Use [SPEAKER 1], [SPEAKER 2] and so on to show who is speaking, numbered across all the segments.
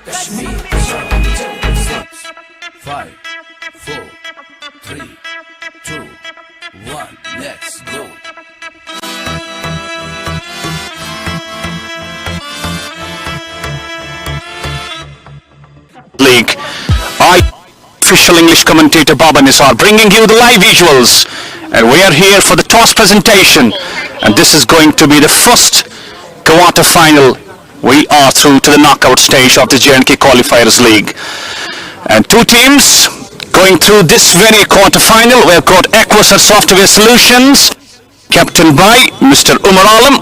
[SPEAKER 1] Kashmir, 5, 4, 3, 2, 1, let's go.
[SPEAKER 2] League. Official English commentator Baba Nisar bringing you the live visuals, and we are here for the toss presentation, and this is going to be the first quarter final. We are through to the knockout stage of the J&K Qualifiers League, and two teams going through this very quarter final. We have got Iquasar Software Solutions captained by Mr. Aalimi,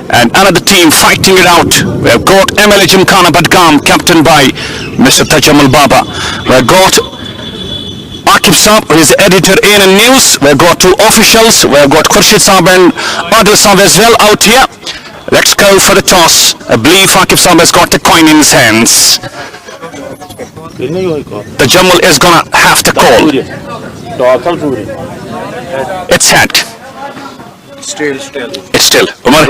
[SPEAKER 2] and another team fighting it out. We have got MLA Gymkhana Iquasar captained by Mr. Tajammul Baba. We have got Akib Saab, who is the editor ANN News. We have got two officials. We have got Khurshid Saab and Adil Saab as well out here. Let's go for the toss. I believe Akib Saab has got the coin in his hands. Tajammul is gonna have the call. It's set. It's still. Umar,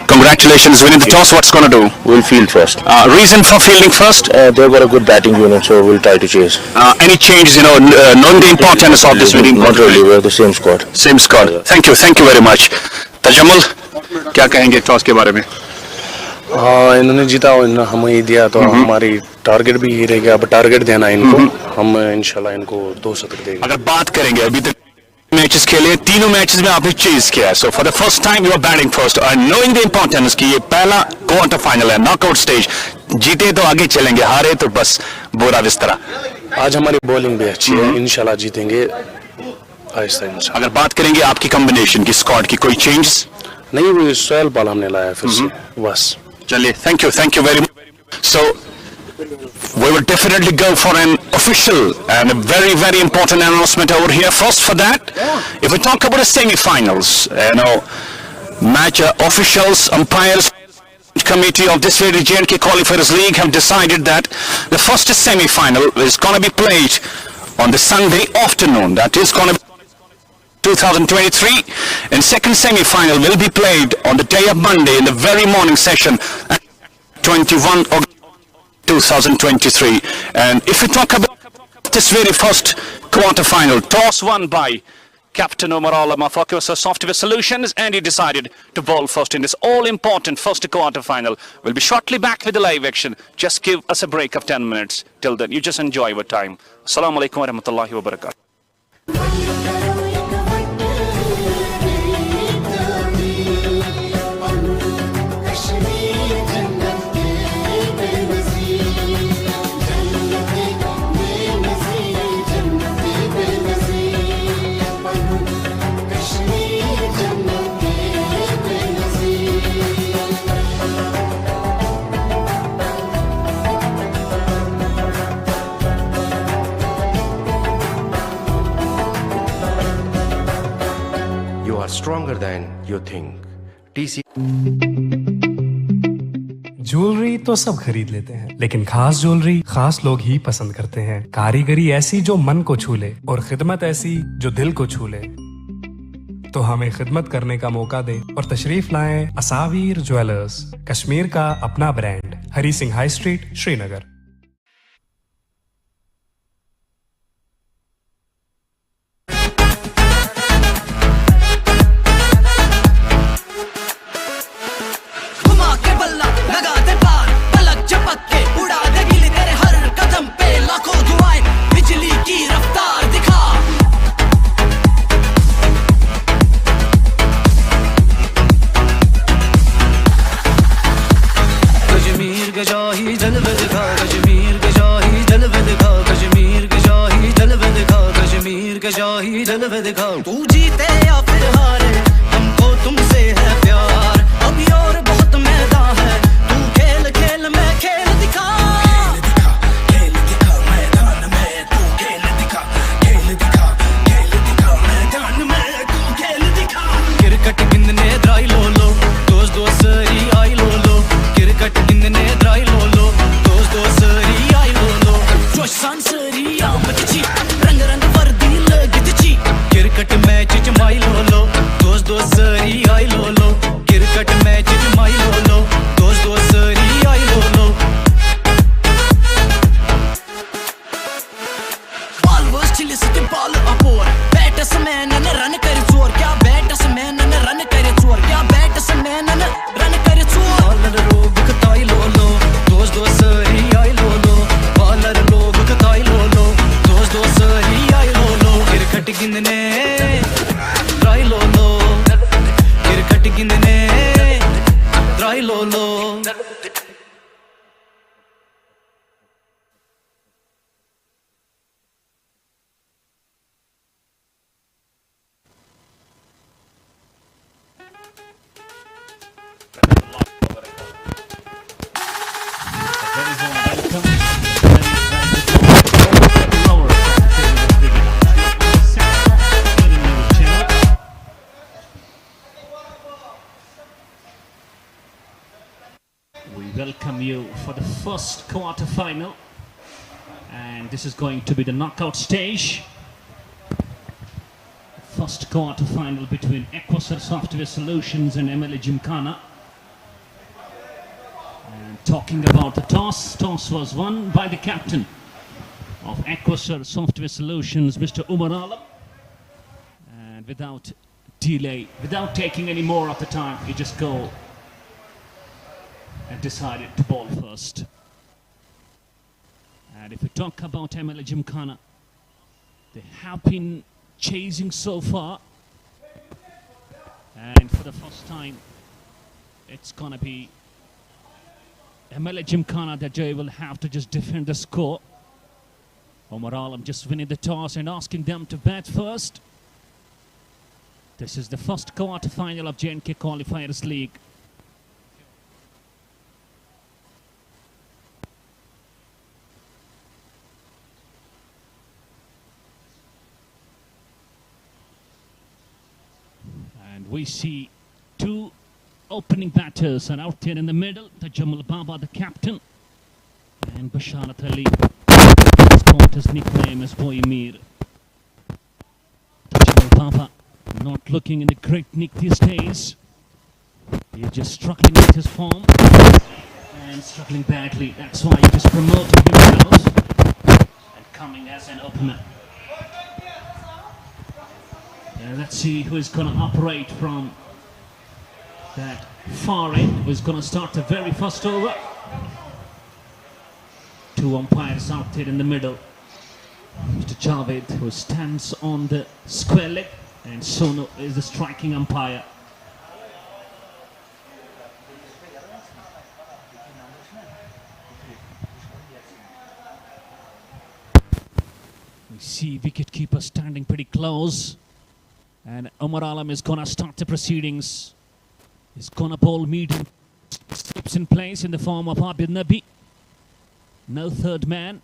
[SPEAKER 2] congratulations winning the toss. What's going to do?
[SPEAKER 3] We'll field first.
[SPEAKER 2] Reason for fielding first?
[SPEAKER 3] They've got a good batting unit, so we'll try to chase.
[SPEAKER 2] Any changes, knowing the importance of this winning?
[SPEAKER 3] Not really, we're the same squad.
[SPEAKER 2] Same squad. Thank you very much. Tajammul, क्या कहेंगे toss के बारे में?
[SPEAKER 4] इन्होंने जीता और हमें ही दिया, तो हमारी टारगेट भी ये रहेगा, अब टारगेट देना इनको, हम इंशाल्लाह इनको 2 शतक देंगे।
[SPEAKER 2] अगर बात करेंगे अभी तक मैचेस खेले, तीनों मैचेस में आपने चेज किया, so for the first time you are batting first and knowing the importance कि ये पहला क्वार्टर फाइनल है, नॉकआउट स्टेज, जीते तो आगे चलेंगे, हारे तो बस बोरा बिस्तरा।
[SPEAKER 4] आज हमारी बॉलिंग भी अच्छी है, इंशाल्लाह जीतेंगे आहिस्ता आहिस्ता।
[SPEAKER 2] अगर बात करेंगे आपकी कॉम्बिनेशन की, स्क्वाड की, कोई चेंजेस?
[SPEAKER 4] नहीं, वो सोहेल पाल हमने लाया फिर से, बस।
[SPEAKER 2] चलिए, thank you very much. So we will definitely go for an official and a very important announcement over here. First for that, if we talk about the semi-finals, match officials, umpires, committee of this very J&K Qualifiers League have decided that the first semi-final is going to be played on the Sunday afternoon. That is going to be 2023, and second semi-final will be played on the day of Monday in the very morning session at 21 August 2023. And if we talk about this very first quarter final, toss won by Captain Aalimi of Iquasar Software Solutions, and he decided to bowl first in this all-important first quarter final. We'll be shortly back with the live action. Just give us a break of 10 minutes. Till then, you just enjoy your time. Assalamu alaikum wa rahmatullahi wa barakatuh.
[SPEAKER 5] Stronger than you think. TC
[SPEAKER 6] jewellery तो सब खरीद लेते हैं, लेकिन खास jewellery खास लोग ही पसंद करते हैं। कारीगरी ऐसी जो मन को छू ले और खिदमत ऐसी जो दिल को छू ले। तो हमें खिदमत करने का मौका दे और तशरीफ लाएं असावीर ज्वेलर्स, कश्मीर का अपना brand, Hari Singh high street, Srinagar.
[SPEAKER 7] तू जीते या फिर हारे, हमको तुमसे है प्यार, अभी और बहुत मैदान है, तू खेल खेल मैं खेल दिखा, खेल दिखा मैदान में, तू खेल दिखा, खेल दिखा, खेल दिखा मैदान में, तू खेल दिखा। क्रिकेट गिंदने द्राई लो लो, दोस्त सरी आई लो लो, क्रिकेट गिंदने द्राई लो लो, दोस्त सरी आई लो लो, जोश सांसरी आमद ची, रंग रंग वर्दी लगद ची, cricket match
[SPEAKER 8] first quarter final, and this is going to be the knockout stage. First quarter final between Iquasar Software Solutions and MLA Gymkhana. And talking about the toss was won by the captain of Iquasar Software Solutions, Mr. Aalimi. And without delay, without taking any more of the time, he just go and decided to bowl first. And if we talk about MLA Gymkhana, they have been chasing so far, and for the first time it's gonna be MLA Gymkhana that they will have to just defend the score. Aalimi just winning the toss and asking them to bat first. This is the first quarter final of J&K Qualifiers League. And we see two opening batters are out there in the middle. Tajammul Baba, the captain, and Basharat Ali. His nickname is Boy Mir. Tajammul Baba not looking in a great nick these days. He's just struggling with his form and struggling badly. That's why he just promoted himself and coming as an opener. Let's see who is going to operate from that far end, who is going to start the very first over. Two umpires out there in the middle. Mr. Javed, who stands on the square leg, and Sonu is the striking umpire. We see wicketkeeper standing pretty close. And Aalimi is going to start the proceedings. He's going to bowl medium slips in place in the form of Abid Nabi. No third man.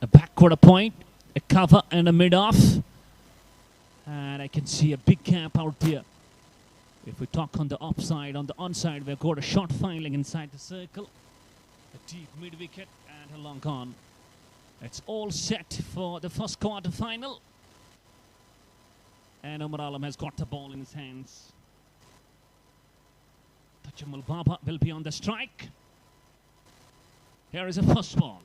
[SPEAKER 8] A backward point, a cover and a mid-off. And I can see a big gap out there. If we talk on the offside, on the onside, we've got a short filing inside the circle. A deep mid-wicket and a long on. It's all set for the first quarter final. And Aalimi has got the ball in his hands. Tajammul Baba will be on the strike. Here is a first ball.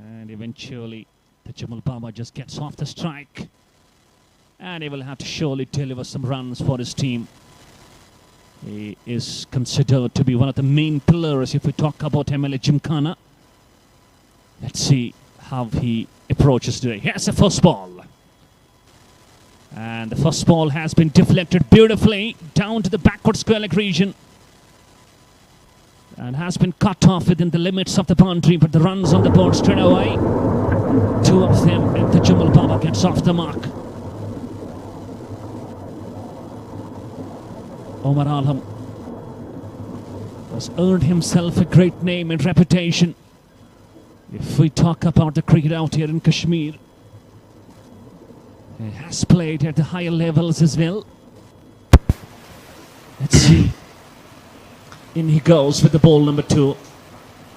[SPEAKER 8] And eventually, Tajammul Baba just gets off the strike. And he will have to surely deliver some runs for his team. He is considered to be one of the main pillars if we talk about MLA Gymkhana. Let's see how he approaches today. Here's the first ball. And the first ball has been deflected beautifully down to the backward square leg region. And has been cut off within the limits of the boundary, but the runs on the board straight away. Two of them, and Tajammul Baba gets off the mark. Aalimi has earned himself a great name and reputation. If we talk about the cricket out here in Kashmir, he has played at the higher levels as well. Let's see. In he goes with the ball number 2.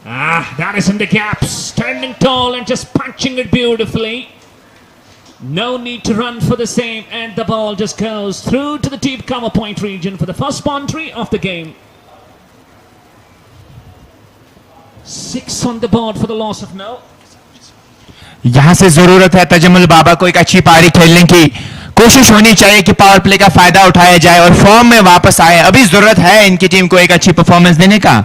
[SPEAKER 8] That is in the gaps. Standing tall and just punching it beautifully. No need to run for the same, and the ball just goes through to the deep cover point region for the first boundary of the game. 6 on the board for the loss of no.
[SPEAKER 9] यहाँ से जरूरत है तजम्मुल बाबा को एक अच्छी पारी खेलने की कोशिश होनी चाहिए कि पावर प्ले का फायदा उठाया जाए और फॉर्म में वापस आए. अभी जरूरत है इनकी टीम को एक अच्छी परफॉर्मेंस देने का.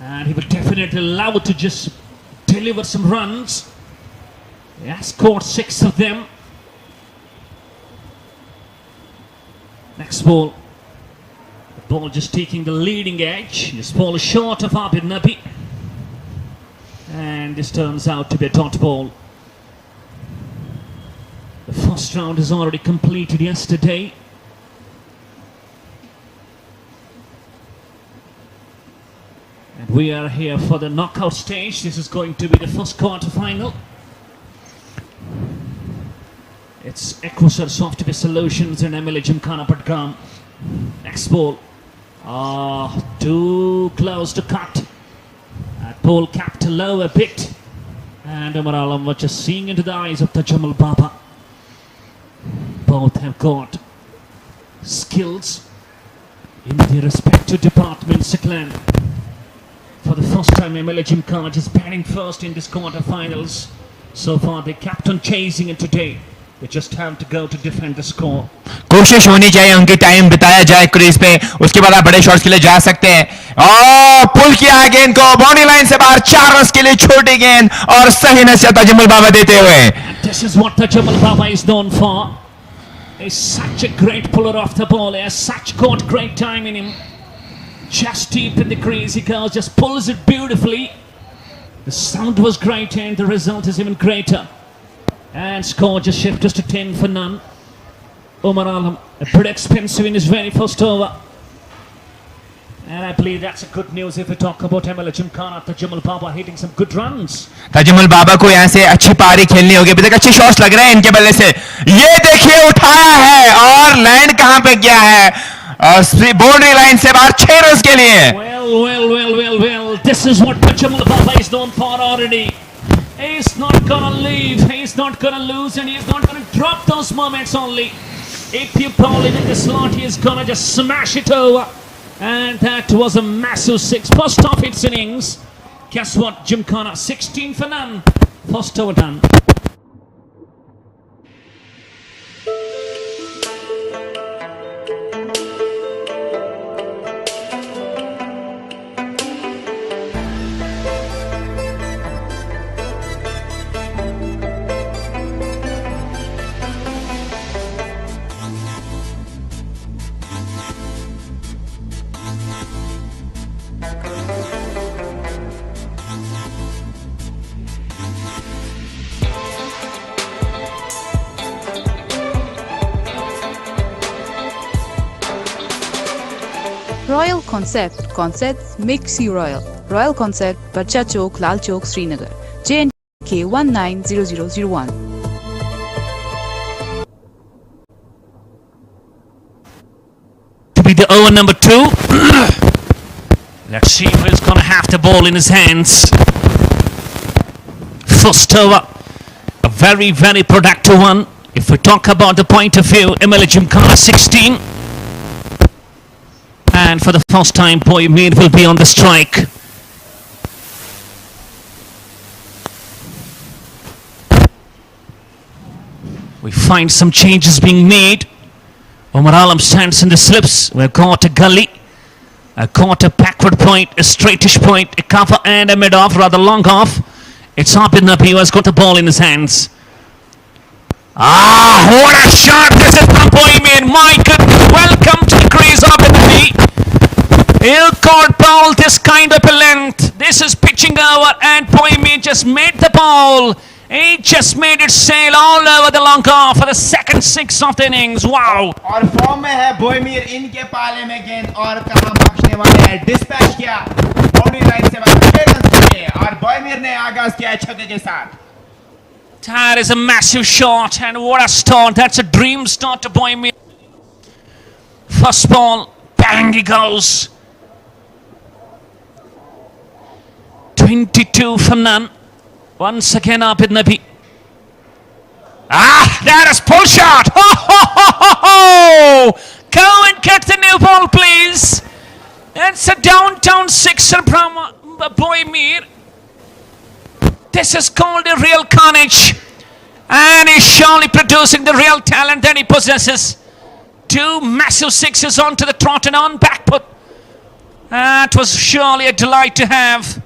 [SPEAKER 8] And he will definitely allow to just deliver some runs. He has scored 6 of them. Next ball. The ball just taking the leading edge. This ball is short of Abid Nabi. And this turns out to be a dot ball. The first round is already completed yesterday. And we are here for the knockout stage. This is going to be the first quarter final. It's Iquasar Software Solutions and MLA Gymkhana Iquasar. Next ball. Too close to cut. That ball capped low a bit. And Umar Alam was just seeing into the eyes of Tajammul Baba. Both have got skills in their respective departments. Siklan, for the first time, MLA Gymkhana is batting first in this quarterfinals. So far, they kept on chasing, and today they just have to go to defend the score.
[SPEAKER 9] कोशिश होनी चाहिए उनकी time बिताया जाए crease पे, उसके बाद आप बड़े शॉट्स के लिए जा सकते हैं। पुल किया गेंद को बाउंड्री लाइन से बाहर, 4 रन के लिए छोटी गेंद और सही नसीहत ताजम्मुल बाबा देते हुए।
[SPEAKER 8] This is what Tajammul Baba is known for. He's such a great puller off the ball. He has such great time in him. Just deep in the crease he goes, just pulls it beautifully. The sound was great and the result is even greater. And score just shifts to 10 for none. Umar Alam, a bit expensive in his very first over. And I believe that's a good news if we talk about MLA Gymkhana. Tajammul Baba hitting some good runs.
[SPEAKER 9] ताजम्मुल बाबा को यहाँ से अच्छी पारी खेलनी होगी। अभी तक अच्छे शॉट्स लग रहे हैं इनके बल्ले से। ये देखिए उठाया है और लैंड कहाँ पे गया है, बाउंड्री लाइन से बाहर 6 रन के लिए।
[SPEAKER 8] Well. This is what Tajammul Baba is known for already. He's not gonna leave. He's not gonna lose, and he's not gonna drop those moments only. If you call him in the slot, he's gonna just smash it over. And that was a massive 6. First off its innings. Guess what? Gymkhana 16 for none. First over done.
[SPEAKER 10] Royal Concept makes you royal. Royal Concept, Barcha Chowk, Lal Chowk, Srinagar. J&K 190001.
[SPEAKER 8] To be the over number 2. Let's see who's gonna have the ball in his hands. First over, a very productive one. If we talk about the point of view, MLA Gymkhana 16. And for the first time, Paytm will be on the strike. We find some changes being made. Umar Alam stands in the slips. We've got a gully, a quarter backward point, a straightish point, a cover and a mid-off, rather long off. It's Abid Nabi who has got the ball in his hands. What a shot! This is from Paytm. My goodness, welcome to the crease, Abid Nabi. You can't bowl this kind of a length. This is pitching over and Paytm just made the ball. He just made it sail all over the long off for the second 6 of the innings. Wow!
[SPEAKER 9] और form में है बोयमीर, इनके पाले में गेंद और कहां बख्शने वाले हैं। डिस्पैच किया बाउंड्री लाइन से बाहर 6 रन के और बोयमीर ने आगाज किया छक्के के साथ।
[SPEAKER 8] That is a massive shot and what a start. That's a dream start to Paytm. First ball, bang he goes. 22 for none. Once again Abid Nabi. That is pull shot. Go and get the new ball, please. It's a downtown sixer from Paytm. This is called a real carnage. And he's surely producing the real talent that he possesses. 2 massive sixes onto the trot and on back foot. That was surely a delight to have.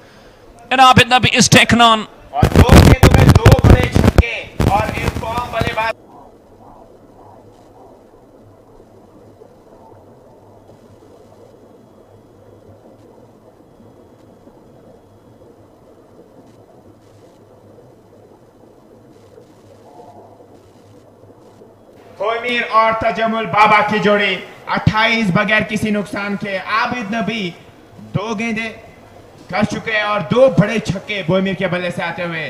[SPEAKER 8] And Abid Nabi is taken on.
[SPEAKER 9] और 2 गेंदों में 2 बड़े छक्के और एक form बल्लेबाज। पय्म और तजम्मुल बाबा की जोड़ी 28 बगैर किसी नुकसान के। आबिद नबी 2 गेंदें कर चुके हैं और 2 बड़े छक्के पय्म के बल्ले से आते हुए।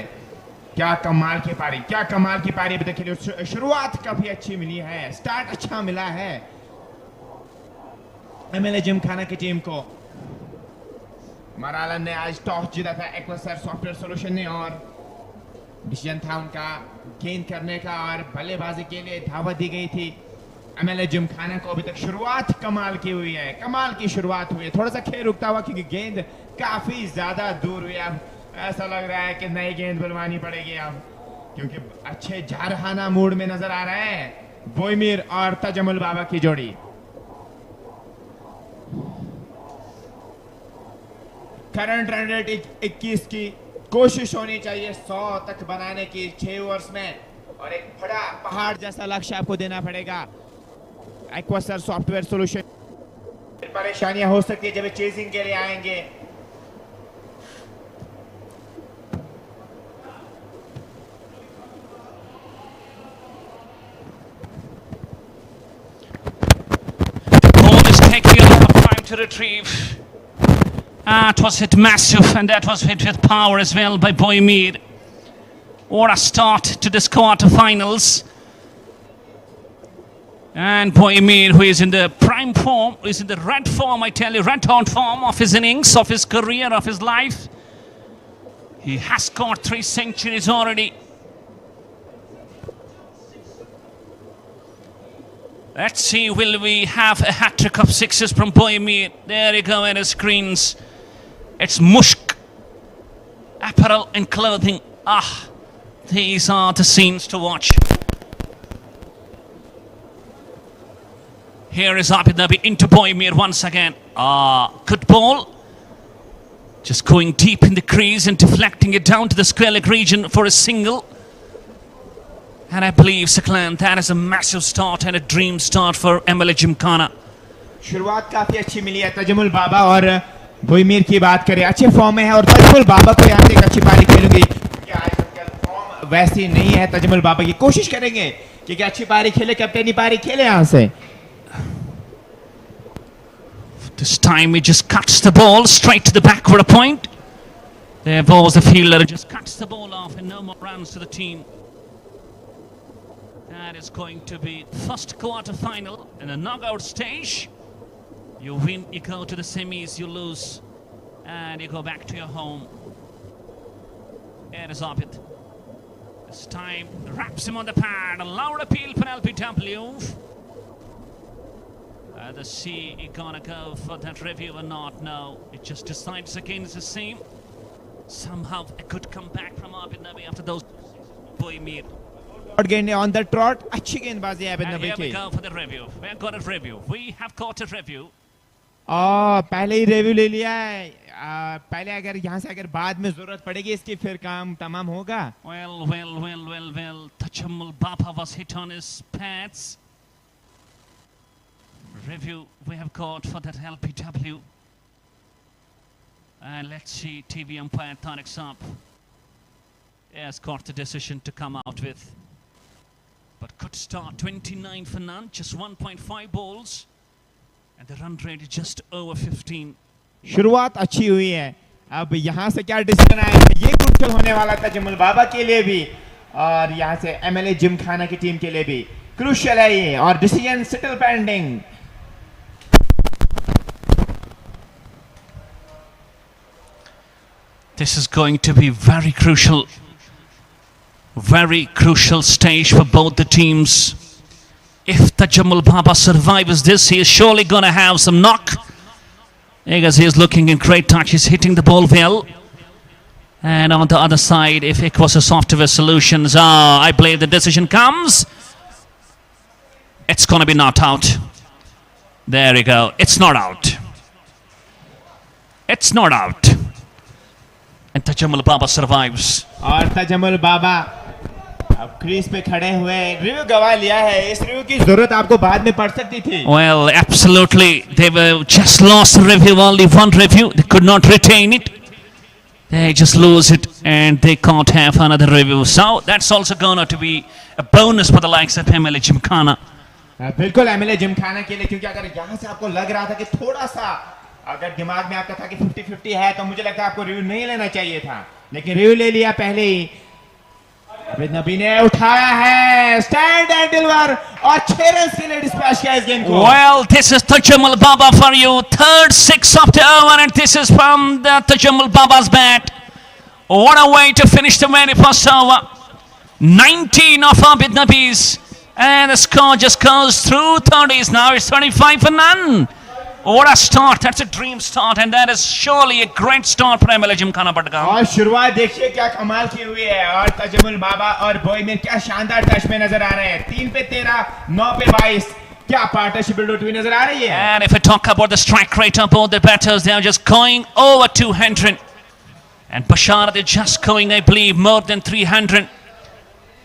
[SPEAKER 9] क्या कमाल की पारी, क्या कमाल की पारी अभी तक के लिए। शुरुआत काफी अच्छी मिली है, स्टार्ट अच्छा मिला है। MLA जिमखाना की टीम को। उमर आलम ने आज टॉस जीता था एक्वासर सॉफ्टवेयर सॉल्यूशन ने और डिसीजन था उनका गेंद करने का और बल्लेबाजी के लिए दावत दी गई थी। MLA जिमखाना को अभी तक शुरुआत कमाल की हुई है, कमाल की शुरुआत हुई है। थोड़ा सा खेल रुकता हुआ क्योंकि गेंद काफी ज्यादा दूर हुई। अब ऐसा लग रहा है कि नई गेंद बुलवानी पड़ेगी अब, क्योंकि अच्छे जारहाना मूड में नजर आ रहे हैं बोईमीर और तजमुल बाबा की जोड़ी। करंट रन रेट 21 की कोशिश होनी चाहिए 100 तक बनाने की 6 ओवर्स में, और एक बड़ा पहाड़ जैसा लक्ष्य आपको देना पड़ेगा। एक्वासर सॉफ्टवेयर सॉल्यूशन परेशानियां हो सकती है जब चेजिंग के लिए आएंगे।
[SPEAKER 8] Ball is taking a lot of time to retrieve. That was hit massive, and that was hit with power as well by Boymir. What a start to this quarterfinals. And Boymir, who is in the prime form, is in the red form, I tell you, red hot form of his innings, of his career, of his life. He has scored 3 centuries already. Let's see, will we have a hat-trick of 6s from Boymir? There you go at the screens. It's mushk, apparel and clothing. These are the scenes to watch. Here is Abid Nabi into Boymir once again. Good ball. Just going deep in the crease and deflecting it down to the square leg region for a single. And I believe, Saklan, that is a massive start and a dream start for MLA Gymkhana.
[SPEAKER 9] शुरुआत काफी अच्छी मिली है। तजमुल बाबा और बोईमीर की बात करें, अच्छे form में है और तजमुल बाबा को यहाँ से एक अच्छी पारी खेलूंगी क्योंकि आज फॉर्म वैसी नहीं है। तजमुल बाबा की कोशिश करेंगे कि अच्छी पारी खेले, कैप्टनी पारी खेले यहाँ से।
[SPEAKER 8] This time he just cuts the ball straight to the backward point. There was the fielder who just cuts the ball off and no more runs to the team. That is going to be first quarter final in the knockout stage. You win, you go to the semis, you lose, and you go back to your home. Here is Abid. This time wraps him on the pad. A loud appeal for LPW. The C, you gonna go for that review or not? No, it just decides against the same. Somehow a good comeback from Abid Nabi after those Boymir.
[SPEAKER 9] On the trot, अच्छी गेंदबाजी है Abid Nabi की।
[SPEAKER 8] Here we go for the review. We've got a review. We have got a review.
[SPEAKER 9] पहले ही review ले लिया है। पहले अगर यहाँ से अगर बाद में जरूरत पड़ेगी इसकी फिर काम तमाम होगा।
[SPEAKER 8] Well. Tachumul Baba was hit on his pads. Review we have got for that LPW. And let's see, TV umpire Tariq Saab has got the decision to come out with. But could start 29 for none, just 1.5 balls. And the run rate is just over 15.
[SPEAKER 9] शुरुआत अच्छी हुई है। अब यहाँ से क्या decision आएगा ये क्रूशियल होने वाला था तजमुल बाबा के लिए भी और यहाँ से MLA जिमखाना की टीम के लिए भी क्रूशियल है ये, और decision still pending.
[SPEAKER 8] This is going to be very crucial stage for both the teams. If Tachumul Baba survives this, he is surely going to have some knock. Because he is looking in great touch, he's hitting the ball well. And on the other side, if it was a software solutions, I believe the decision comes. It's going to be not out. There you go. It's not out. It's not out. And Tachumul Baba survives.
[SPEAKER 9] और तजमुल बाबा अब crease पे खड़े हुए, review गवा लिया है। इस review की जरूरत आपको बाद में पड़ सकती थी।
[SPEAKER 8] Well, absolutely. They were just lost the review, only one review. They could not retain it. They just lose it and they can't have another review. So that's also going to be a bonus for the likes of MLA Gymkhana.
[SPEAKER 9] बिल्कुल MLA Gymkhana के लिए, क्योंकि अगर यहाँ से आपको लग रहा था कि थोड़ा सा अगर दिमाग में आपका था कि 50-50 है तो मुझे लगता है आपको रिव्यू नहीं लेना चाहिए था, लेकिन रिव्यू ले लिया पहले ही। अभी नबी ने उठाया है स्टैंड एंड डिलीवर और 6 रन के लिए डिस्पैच किया इस गेंद को.
[SPEAKER 8] Well, this is Tajammul Baba for you. Third six of the over, and this is from the Tajammul Baba's bat. What a way to finish the very first over. 19 of Abid Nabi's, and the score just goes through 30s. Now it's 35 for none. What a start. That's a dream start, and that is surely a great start for MLA Gymkhana Iquasar.
[SPEAKER 9] और शुरुआत देखिए क्या कमाल की हुई है और तजम्मुल बाबा और बोईमीर क्या शानदार टच में नजर आ रहे हैं. 3 पे 13, 9 पे 22. क्या पार्टनरशिप बिल्ड होती हुई नजर आ रही है.
[SPEAKER 8] And if we talk about the strike rate of both the batters, they are just going over 200. And Bashar, they're just going, I believe, more than 300.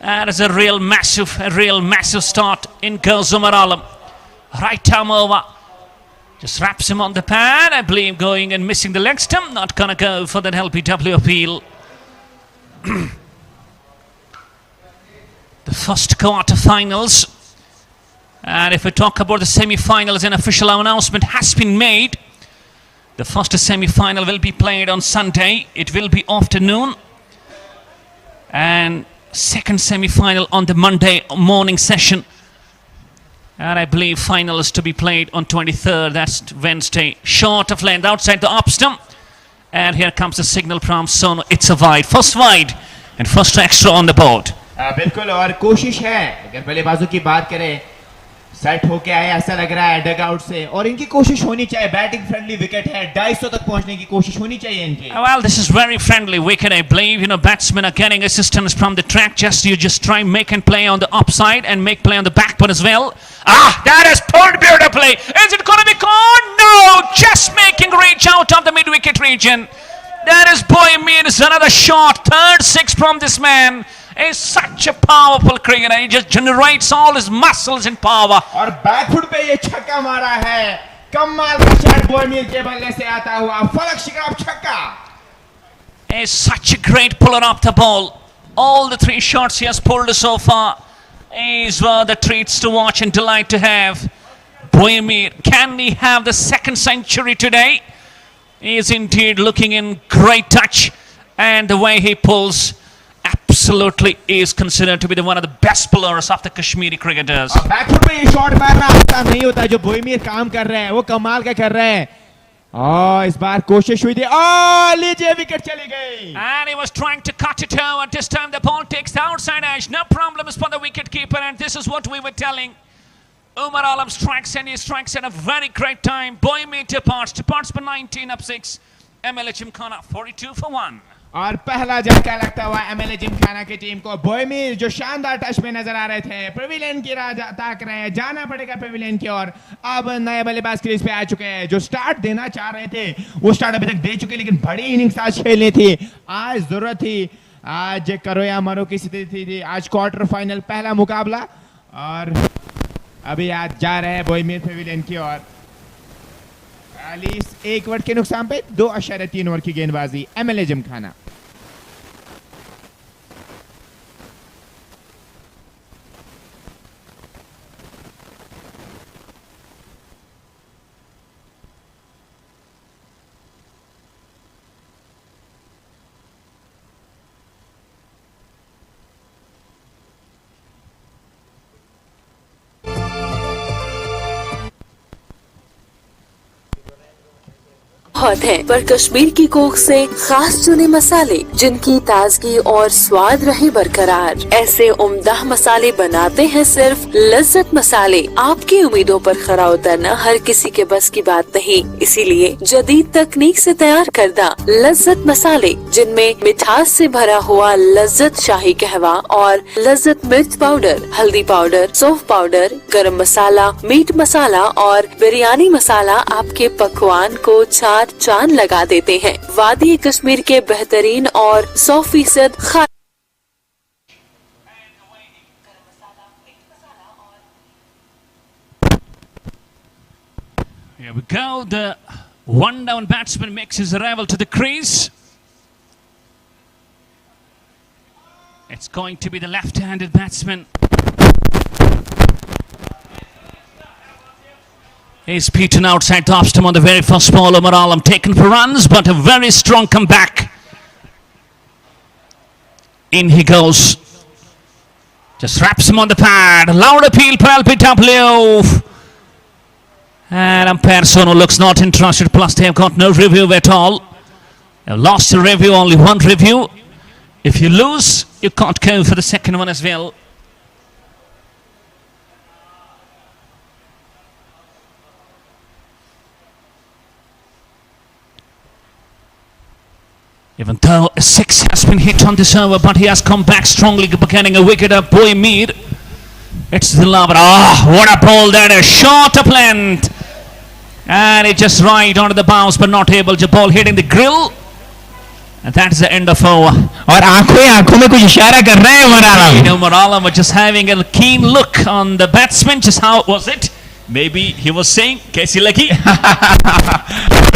[SPEAKER 8] That is a real massive start in goes Umar Alam. Right arm over. Just wraps him on the pad, I believe, going and missing the leg stump. Not gonna go for that LBW appeal. The first quarter-finals. And if we talk about the semi-finals, an official announcement has been made. The first semi-final will be played on Sunday. It will be afternoon. And second semi-final on the Monday morning session. And I believe final is to be played on 23rd. That's Wednesday. Short of length outside the off stump. And here comes the signal from Sono. It's a wide. First wide and first extra on the board.
[SPEAKER 9] बिल्कुल और कोशिश है अगर बल्लेबाजों की बात करें set होके आए ऐसा लग रहा है डग आउट से और इनकी कोशिश होनी चाहिए. बैटिंग फ्रेंडली विकेट है 250 तक पहुंचने की कोशिश होनी चाहिए इनकी.
[SPEAKER 8] Well, this is very friendly wicket, I believe. You know, batsmen are getting assistance from the track. You just try make and play on the upside and make play on the backboard as well. That is pulled beautifully. Is it going to be caught? No, just making reach out of the mid-wicket region. That is Boymir. Is another shot. Third six from this man. Is such a powerful cricketer. He just generates all his muscles and power.
[SPEAKER 9] और back foot पे ये छक्का मारा है. कमाल का shot बोईमीर के बल्ले से आता हुआ फलक शिकार छक्का.
[SPEAKER 8] Is such a great puller up the ball. All the 3 shots he has pulled so far is the treats to watch and delight to have. Boymir, can he have the second century today? He is indeed looking in great touch, and the way he pulls absolutely is considered to be one of the best pullers of the Kashmiri cricketers.
[SPEAKER 9] Back foot पे ये shot मारना आसान नहीं होता जो बोईमीर काम कर रहे हैं वो कमाल का कर रहे हैं. और इस बार कोशिश हुई थी. लीजिए विकेट चली गई.
[SPEAKER 8] And he was trying to cut it over. This time the ball takes the outside edge. No problems for the wicket keeper, and this is what we were telling. Umar Alam strikes, and he strikes at a very great time. Boymir departs for 19 up 6. MLA Gymkhana 42 for 1.
[SPEAKER 9] और पहला झटका लगता हुआ MLA Gymkhana की team को. बोईमीर जो शानदार touch में नजर आ रहे थे पेविलियन की राह ताक रहे हैं. जाना पड़ेगा पेविलियन की ओर. अब नए बल्लेबाज क्रीज पे आ चुके हैं जो स्टार्ट देना चाह रहे थे वो स्टार्ट अभी तक दे चुके लेकिन बड़ी इनिंग्स आज खेलनी थी. आज जरूरत थी. आज करो या मरो की स्थिति थी. आज क्वार्टर फाइनल पहला मुकाबला और अभी आज जा रहे हैं बोईमीर पेविलियन की ओर. 1 ओवर के नुकसान पे 2.3 ओवर की गेंदबाजी एमएलए जिमखाना.
[SPEAKER 11] बहुत है पर कश्मीर की कोख से खास चुने मसाले जिनकी ताजगी और स्वाद रहे बरकरार. ऐसे उम्दा मसाले बनाते हैं सिर्फ लज्जत मसाले. आपकी उम्मीदों पर खरा उतरना हर किसी के बस की बात नहीं. इसीलिए जदीद तकनीक से तैयार करदा लज्जत मसाले जिनमें मिठास से भरा हुआ लज्जत शाही कहवा और लज्जत मिर्च पाउडर, हल्दी पाउडर, सौंफ पाउडर, गरम मसाला, मीट मसाला और बिरयानी मसाला आपके पकवान को 4 चांद लगा देते हैं. वादी कश्मीर के बेहतरीन और 100%
[SPEAKER 8] Here we go. The one down batsman makes his arrival to the crease. It's going to be the left-handed batsman. He's beaten outside the off stump on the very first ball. Umar Alam taken for runs, but a very strong comeback. In he goes. Just wraps him on the pad. Loud appeal for LPW. And umpire Sonu looks not interested. Plus they have got no review at all. They've lost a review, only one review. If you lose, you can't go for the second one as well. Even though a 6 has been hit on this over, but he has come back strongly, getting a wicket up Boy Mir. It's the lover. What a ball that is. Short of length. And it just right onto the bounce, but not able to ball hitting the grill. And that's the end of over.
[SPEAKER 9] और आंखों में कुछ इशारा कर रहे हैं उमर आलम.
[SPEAKER 8] Umar Alam was just having a keen look on the batsman. Just how was it? Maybe he was saying, कैसी लगी?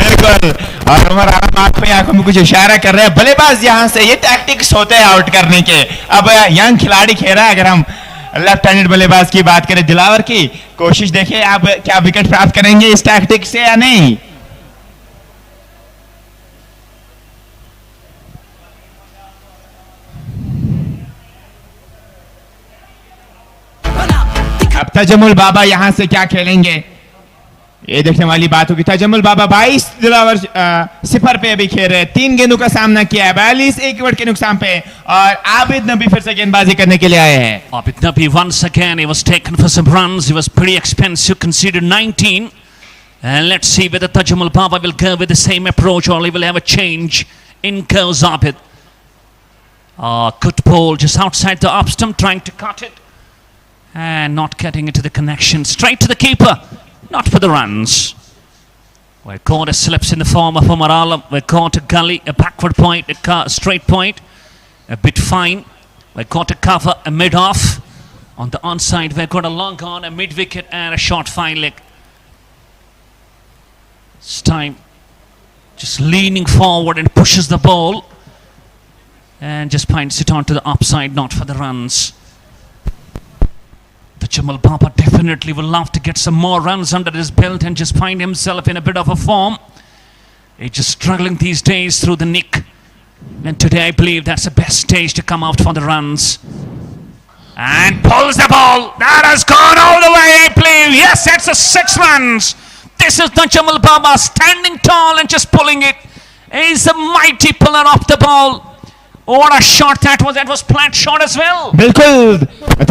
[SPEAKER 9] बिल्कुल. और उमर आलम आंखों में कुछ इशारा कर रहे हैं. बल्लेबाज यहाँ से ये टैक्टिक्स होते हैं आउट करने के. अब यंग खिलाड़ी खेल रहा है. अगर हम लेफ्ट हैंडेड बल्लेबाज की बात करें दिलावर की, कोशिश देखिए आप क्या विकेट प्राप्त करेंगे इस टैक्टिक से या नहीं. अब तजमुल बाबा यहां से क्या खेलेंगे ये देखने वाली बात होगी. तजमुल बाबा 22 दिलावर 0 पे अभी खेल रहे. 3 गेंदों का सामना किया है. 42 1 विकेट के नुकसान पे. और आबिद नबी फिर से गेंदबाजी करने के लिए आए हैं.
[SPEAKER 8] Abid Nabi once again, he was taken for some runs. He was pretty expensive, conceded 19. And let's see whether Tajamul Baba will go with the same approach or he will have a change. In goes Abid. Good ball just outside the off stump, trying to cut it. And not getting into the connection. Straight to the keeper. Not for the runs. We're caught a slips in the form of Umar Alam. We're caught a gully, a backward point, a straight point. A bit fine. We're caught a cover, a mid-off. On the onside, we've got a long on, a mid-wicket and a short fine leg. This time, just leaning forward and pushes the ball. And just points it onto the upside, not for the runs. Tajamul Baba definitely will love to get some more runs under his belt and just find himself in a bit of a form. He's just struggling these days through the nick. And today I believe that's the best stage to come out for the runs. And pulls the ball. That has gone all the way, I believe. Yes, that's a 6 runs. This is Tajamul Baba standing tall and just pulling it. He's a mighty puller of the ball. What a shot that was. That was plant shot as well.
[SPEAKER 9] बिल्कुल.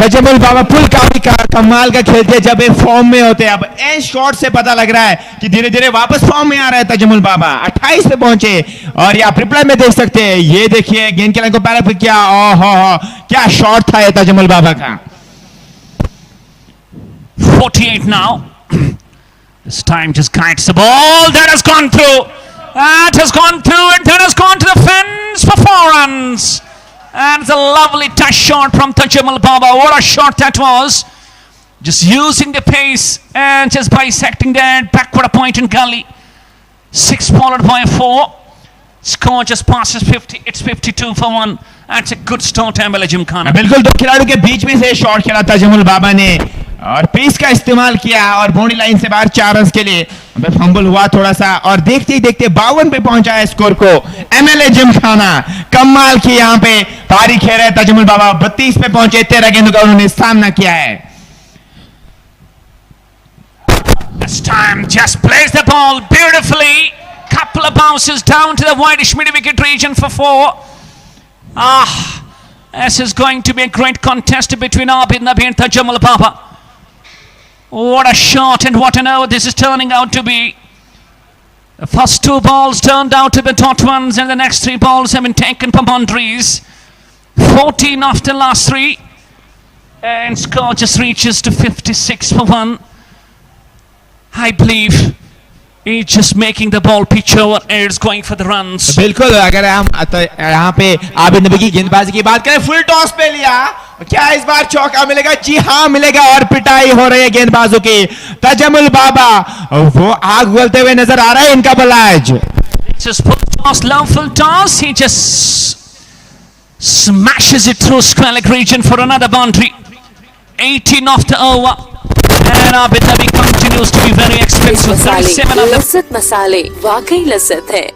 [SPEAKER 9] तजमुल बाबा पुल काफी कमाल का खेलते हैं जब ये form में होते हैं. अब एंड शॉट से पता लग रहा है कि धीरे धीरे वापस फॉर्म में आ रहा है तजमुल बाबा. 28 पे पहुंचे और ये आप रिप्लाई में देख सकते हैं. ये देखिए गेंद के लाइन को पैर पे किया. ओहो क्या शॉट था ये तजमुल बाबा का.
[SPEAKER 8] 48 now. This time just guides the ball. That has gone through. That has gone through and that has gone to the fence for 4 runs. And it's a lovely touch shot from Tajamul Baba. What a shot that was. Just using the pace and just bisecting that backward point in gully. 6 followed by a 4. Score just passes 50. It's 52 for 1. That's a good start, MLA Gymkhana.
[SPEAKER 9] बिल्कुल. 2 खिलाड़ियों के बीच में से shot खेला तजमुल बाबा ने और pace का इस्तेमाल किया और बाउंड्री लाइन से बाहर 4 रन के लिए फंबल हुआ थोड़ा सा और देखते ही देखते 52 पे पहुंचा है स्कोर को एमएलए जिमखाना. कमाल की यहां पे पारी खेल रहे तजमुल बाबा. 32 पे पहुंचे. 13 गेंदों का उन्होंने सामना किया है.
[SPEAKER 8] This time just plays the ball beautifully. Couple of bounces down to the wideish mid-wicket region for 4. This is going to be a great contest between Abid Nabi and Tajamul Baba. What a shot and what an over this is turning out to be. The first 2 balls turned out to be dot ones and the next 3 balls have been taken for boundaries. 14 after last 3. And score just reaches to 56 for 1. I believe he's just making the ball pitch over and it's going for the runs.
[SPEAKER 9] बिल्कुल. अगर हम यहाँ पे आबिद नबी की गेंदबाजी की बात करें फुल टॉस पे लिया. क्या इस बार चौका मिलेगा? जी हाँ मिलेगा. और पिटाई हो रही है गेंदबाजों की. तजमुल बाबा वो आग उगलते हुए नजर आ रहा है इनका बल्लेबाज.
[SPEAKER 8] Just full toss, low full toss. He just smashes it through square leg region for another boundary. 18 off the over. And Abid Nabi continues to be very expensive. 37 of
[SPEAKER 11] लज्जत मसाले वाकई लज्जत है.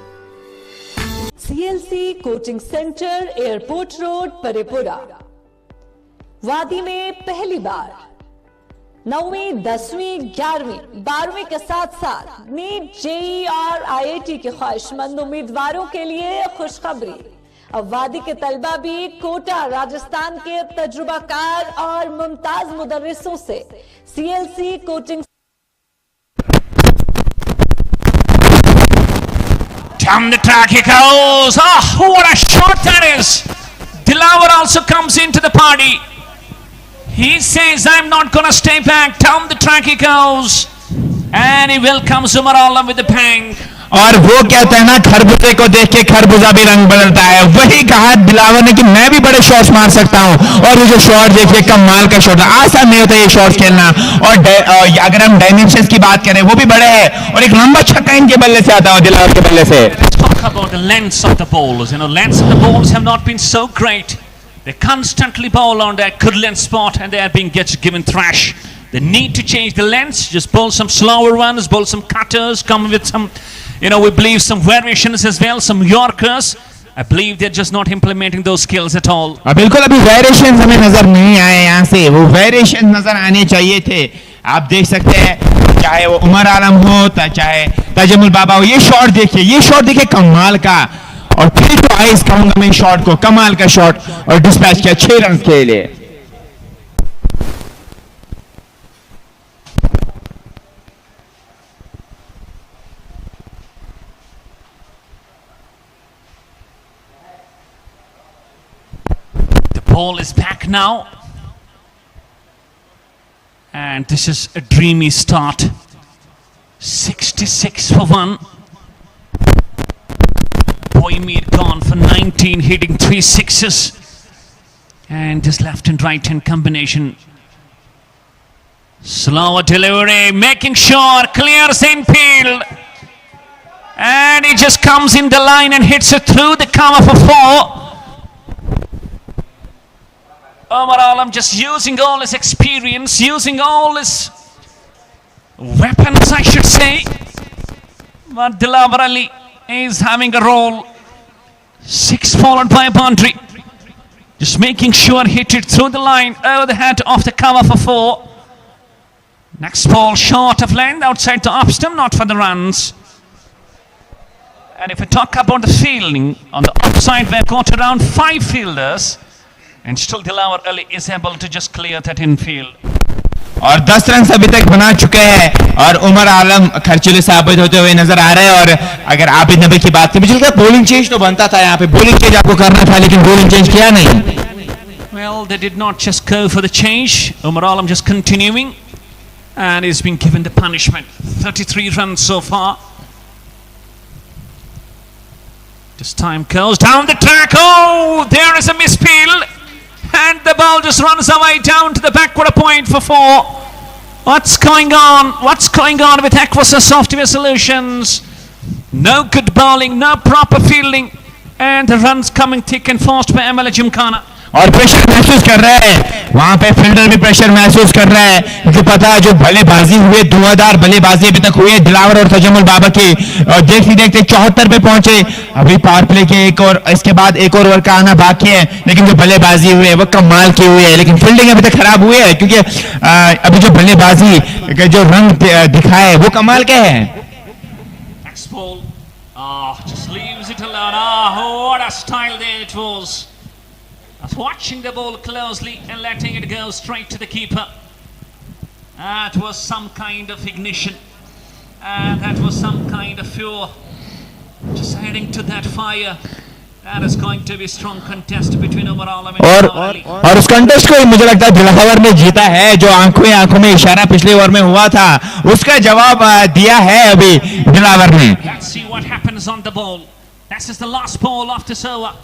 [SPEAKER 12] CLC coaching centre airport road Parepura. वादी में पहली बार 9वीं, 10वीं, 11वीं, 12वीं के साथ साथ नीट, जेई और आईआईटी के ख्वाहिशमंद उम्मीदवारों के लिए खुशखबरी। अब वादी के तलबा भी कोटा राजस्थान के तजुर्बाकार और मुमताज मुदर्रिसों से CLC coaching.
[SPEAKER 8] Down the track he goes. Oh, what a shot that is. Dilawar also comes into the party. He says, I'm not going to stay back. Down the track he goes. And he welcomes Umar Alam with a bang.
[SPEAKER 9] और वो कहता है ना, खरबूजे को देख के खरबूजा भी रंग बदलता है। वही कहा दिलावर ने कि मैं भी बड़े शॉट्स मार सकता हूं। और ये जो शॉट देखिए, कमाल का शॉट, आसान नहीं होता ये शॉट्स खेलना। और अगर हम डायमेंशंस की बात करें, वो भी बड़े हैं। और एक लंबा छक्का इनके बल्ले से आता है, दिलावर के बल्ले से।
[SPEAKER 8] Let's talk about the lengths of the balls. You know, lengths of the balls have not been so great. They constantly bowl on that good length spot and they are being given thrash. They need to change the lengths, just bowl some slower ones, bowl some cutters, come with some, you know, we believe some variations as well, some Yorkers. I believe they're just not implementing those skills at all.
[SPEAKER 9] बिल्कुल अभी variations हमें नजर नहीं आए यहाँ से, वो variation नजर आने चाहिए थे। आप देख सकते हैं, चाहे वो उमर आलम हो, चाहे तजमुल बाबा हो, ये शॉट देखिए कमाल का। और फिर तो आइस कहूंगा मैं शॉट को, कमाल का शॉट, और डिस्पैच किया 6 रन के लिए।
[SPEAKER 8] Ball is back now, and this is a dreamy start. 66 for 1. Boymir gone for 19, hitting 3 sixes, and this left and right hand combination. Slower delivery, making sure clears infield, and he just comes in the line and hits it through the cover for 4. Umar Alam just using all his experience, using all his weapons, I should say. But Dilawar Ali is having a roll. 6 followed by a boundary. Just making sure hit it through the line, over the head of the cover for 4. Next ball short of length, outside the off stump, not for the runs. And if we talk about the fielding, on the upside we've got around 5 fielders. And still Dilawar Ali is able to just clear that infield.
[SPEAKER 9] और 10 run अभी तक बना चुके हैं, और उमर आलम खर्चीले साबित होते हुए नजर आ रहे हैं। और अगर आबिद नबी की बात करें, मुझे बॉलिंग चेंज तो बनता था, यहाँ पे बॉलिंग चेंज आपको करना था, लेकिन बॉलिंग चेंज किया नहीं।
[SPEAKER 8] Well, they did not just go for the change. Umar Alam just continuing, and he's been given the punishment. 33 runs so far. This time goes down the track. Oh, there is a misfield. And the ball just runs away down to the backward point for 4. What's going on? What's going on with Iquasar Software Solutions? No good bowling, no proper fielding, and the runs coming thick and fast by MLA Gymkhana.
[SPEAKER 9] और pressure महसूस कर रहा है, वहां पे fielder भी pressure महसूस कर रहा है, क्योंकि पता है जो बल्लेबाजी हुए, धुआंधार बल्लेबाजी अभी तक हुई है दिलावर और तजमुल बाबा की। और देखते देखते 74 पे पहुंचे। अभी पावर प्ले के एक और, इसके बाद एक और ओवर का आना बाकी है, लेकिन जो बल्लेबाजी हुई है वो कमाल की हुई है। लेकिन फील्डिंग अभी तक खराब हुई है, क्योंकि अभी जो बल्लेबाजी के जो रंग दिखा है वो कमाल के है।
[SPEAKER 8] Just leaves it alone. Oh, what a style there it was. Watching the ball closely and letting it go straight to the keeper. That was some kind of ignition, and that was some kind of fuel, just adding to that fire. That is going to be a strong contest between Umar Alam and Ali.
[SPEAKER 9] और उस contest को मुझे लगता है दिलावर ने जीता है। जो आंखों में इशारा पिछले ओवर में हुआ था, उसका जवाब दिया है अभी दिलावर ने।
[SPEAKER 8] Let's see what happens on the ball. This is the last ball of this over.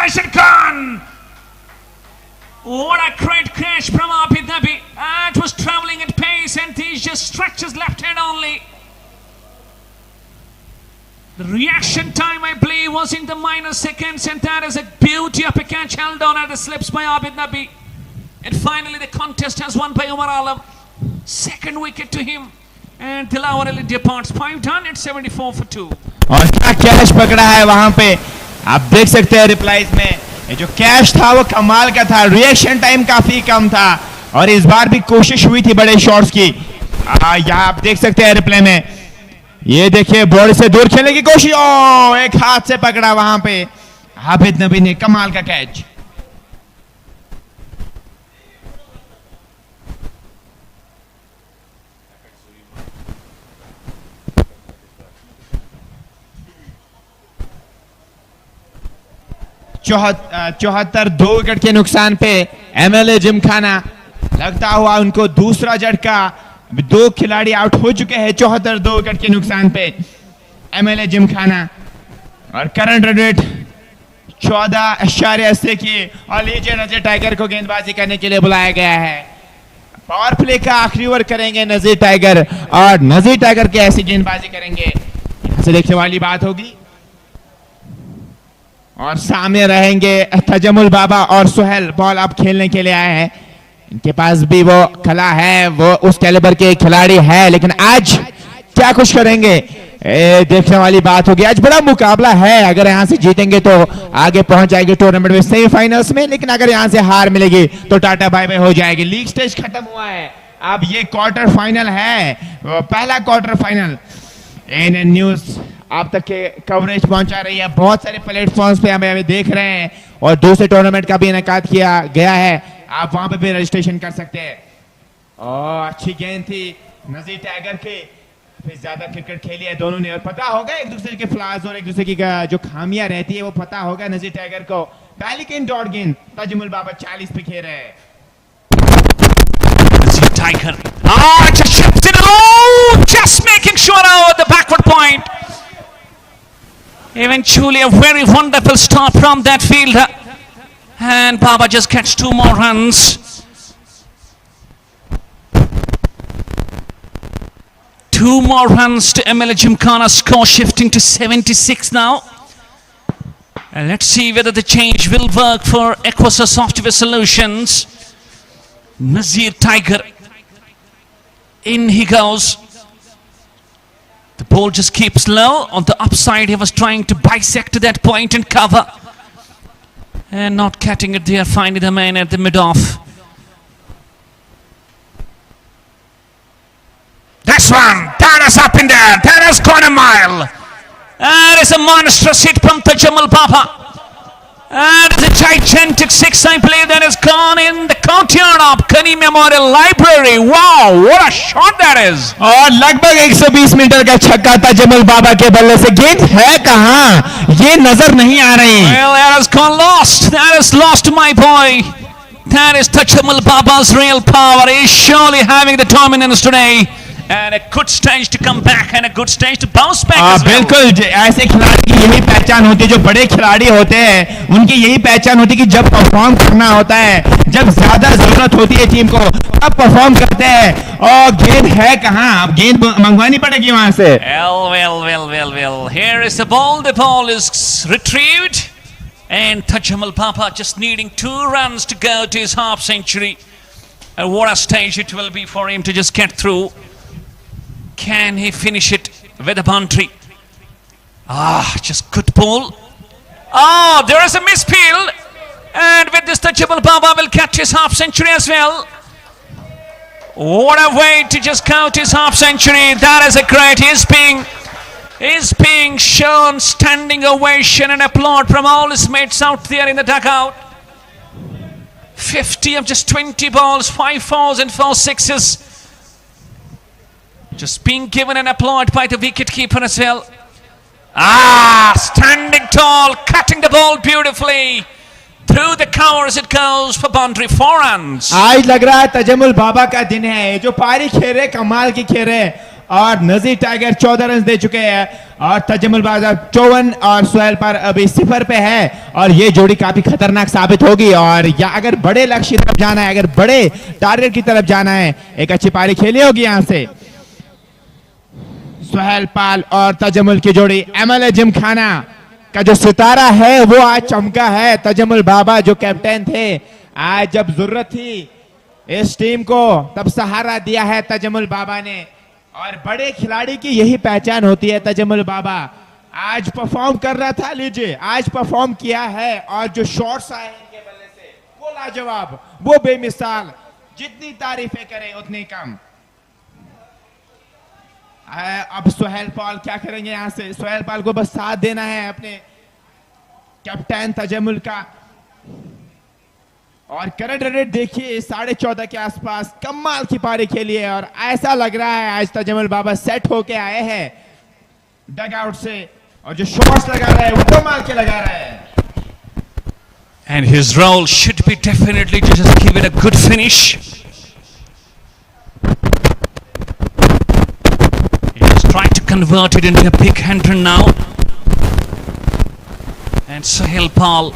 [SPEAKER 8] Is it gone? What a great crash from Abid Nabi. It was traveling at pace, and these just stretches left hand only. The reaction time, I believe, was in the minor seconds, and that is a beauty of a catch held on at the slips by Abid Nabi. And finally the contest has won by Umar Alam. Second wicket to him, and Dilawar Ali departs 5 done at 74 for 2.
[SPEAKER 9] और क्या catch पकड़ा है वहां पे, आप देख सकते हैं रिप्लाईज में। ये जो कैच था वो कमाल का था, रिएक्शन टाइम काफी कम था और इस बार भी कोशिश हुई थी बड़े शॉट्स की। यहाँ आप देख सकते हैं रिप्ले में, ये देखिए बॉडी से दूर खेलने की कोशिश, ओ एक हाथ से पकड़ा वहां पे हाफिज नबी ने, कमाल का कैच। चौहत्तर 2 विकेट के नुकसान पे एमएलए जिमखाना, लगता हुआ उनको दूसरा झटका। 2 खिलाड़ी आउट हो चुके हैं 74 2 विकेट के नुकसान पे एमएलए जिमखाना। और करंट रन रेट 14.80 की। और लीजिए नजीर टाइगर को गेंदबाजी करने के लिए बुलाया गया है। पावर प्ले का आखिरी ओवर करेंगे नजीर टाइगर, और नजीर टाइगर की ऐसी गेंदबाजी करेंगे यहां से देखने वाली बात होगी। और सामने रहेंगे तजमुल बाबा और सुहेल, बॉल अब खेलने के लिए आए हैं। इनके पास भी वो कला है, वो उस कैलिबर के खिलाड़ी है, लेकिन आज क्या कुछ करेंगे देखने वाली बात होगी। आज बड़ा मुकाबला है, अगर यहां से जीतेंगे तो आगे पहुंच जाएंगे टूर्नामेंट में सेमीफाइनल्स में, लेकिन अगर यहां से हार मिलेगी तो टाटा बाय बाय हो जाएगी। लीग स्टेज खत्म हुआ है, अब ये क्वार्टर फाइनल है, पहला क्वार्टर फाइनल। एएनएन न्यूज आप तक के कवरेज पहुंचा रही है, बहुत सारे प्लेटफॉर्म्स पे हमें देख रहे हैं, और दूसरे टूर्नामेंट का भी इनेकाद किया गया है, आप वहां पे भी रजिस्ट्रेशन कर सकते हैं। और अच्छी गेंद थी नजीर टाइगर की, फिर ज्यादा क्रिकेट खेली है दोनों ने, और पता होगा एक दूसरे के फ्लॉज और एक दूसरे की जो खामियां रहती है वो पता होगा नजीर टाइगर को। पहली गेंद डॉट गेंद, तजमुल बाबा 40 पे खेल रहे हैं।
[SPEAKER 8] Tiger. Just chips it alone, just making sure out the backward point. Eventually a very wonderful start from that fielder, and Baba just gets 2 more runs. Two more runs to MLA Gymkhana, score shifting to 76 now. And let's see whether the change will work for Iquasar Software Solutions. Nazir Tiger, in he goes. The ball just keeps low on the upside. He was trying to bisect that point and cover, and not catching it there, finding the man at the mid-off. This one, that is up in there, that has gone a mile. That is a monstrous hit from Tadjamul Baba. And it's a gigantic 6, I believe, that has gone in the courtyard of Kani Memorial Library. Wow, what a shot that is!
[SPEAKER 9] और लगभग 120 metre का छक्का तजमुल बाबा के बल्ले से। गेंद है कहां, ये नजर नहीं आ रही।
[SPEAKER 8] Well, that has gone lost. That is lost, my boy. That is Tadjamul Baba's real power. He is surely having the dominance today. And a good stage to come back and a good stage to bounce back as well.
[SPEAKER 9] बिल्कुल, ऐसे खिलाड़ी की यही पहचान होती है, जो बड़े खिलाड़ी होते हैं उनकी यही पहचान होती है कि जब परफॉर्म करना होता है, जब ज्यादा जरूरत होती है टीम को, तब परफॉर्म करते हैं। और गेंद है कहां, अब गेंद मंगवानी पड़ेगी वहां से।
[SPEAKER 8] Well. Here is the ball. The ball is retrieved, and Tadjamul Baba just needing 2 runs to go to his half century. And what a stage it will be for him to just get through. Can he finish it with a boundary? Just good ball. There is a misfield, and with this Tadjamul Baba will catch his half century as well. What a way to just count his half century. That is a great. He's being shown standing ovation and applaud from all his mates out there in the dugout. 50 of just 20 balls, 5 fours and 4 sixes. Just being given an applaud by the wicket keeper as well. Standing tall, cutting the ball beautifully. Through the covers it goes for boundary, 4 runs.
[SPEAKER 9] आज लग रहा है तजमुल बाबा का दिन है, जो पारी खेल रहे कमाल की खेल रहे, और नजीर टाइगर 14 रन दे चुके हैं, और तजमुल बाबा 54 और सुहेल पर अभी 0 पे है, और ये जोड़ी काफी खतरनाक साबित होगी। और या अगर बड़े लक्ष्य की तरफ जाना है, अगर बड़े टारगेट की तरफ जाना है, एक अच्छी पारी खेली होगी यहां से। सुहेल पाल और तजमुल की जोड़ी, एमएलए जिमखाना का जो सितारा है वो आज चमका है। तजमुल बाबा जो कैप्टन थे, आज जब जरूरत थी इस टीम को तब सहारा दिया है तजमुल बाबा ने, और बड़े खिलाड़ी की यही पहचान होती है। तजमुल बाबा आज परफॉर्म कर रहा था, लीजिए आज परफॉर्म किया है और जो शॉट्स आए इनके बल्ले से वो लाजवाब, वो बेमिसाल, जितनी तारीफें करें उतनी कम। अब सोहेल पॉल क्या करेंगे यहां से? सोहेल पॉल को बस साथ देना है अपने कैप्टन तजमुल का। और करंट रेट देखिए 14.5 के आसपास, कमाल की पारी खेली है और ऐसा लग रहा है आज तजमुल बाबा सेट होके आए हैं डग आउट से और जो शॉट्स लगा रहे हैं वो कमाल के लगा रहे हैं।
[SPEAKER 8] And his role should be definitely to just give it a good finish. He's trying to convert it into a big hander now. And Sohail Paul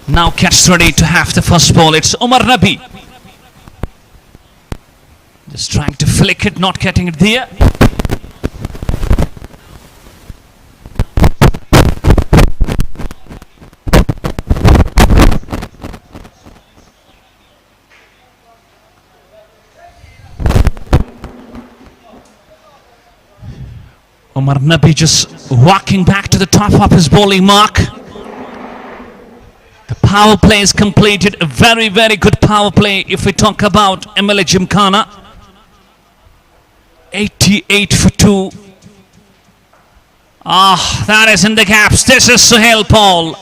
[SPEAKER 8] now gets ready to have the first ball. It's Umar Nabi. Just trying to flick it, not getting it there. Umar Nabi just walking back to the top of his bowling mark. The power play is completed. A very, very good power play if we talk about MLA Gymkhana. 88 for 2. That is in the gaps. This is Sohail Paul.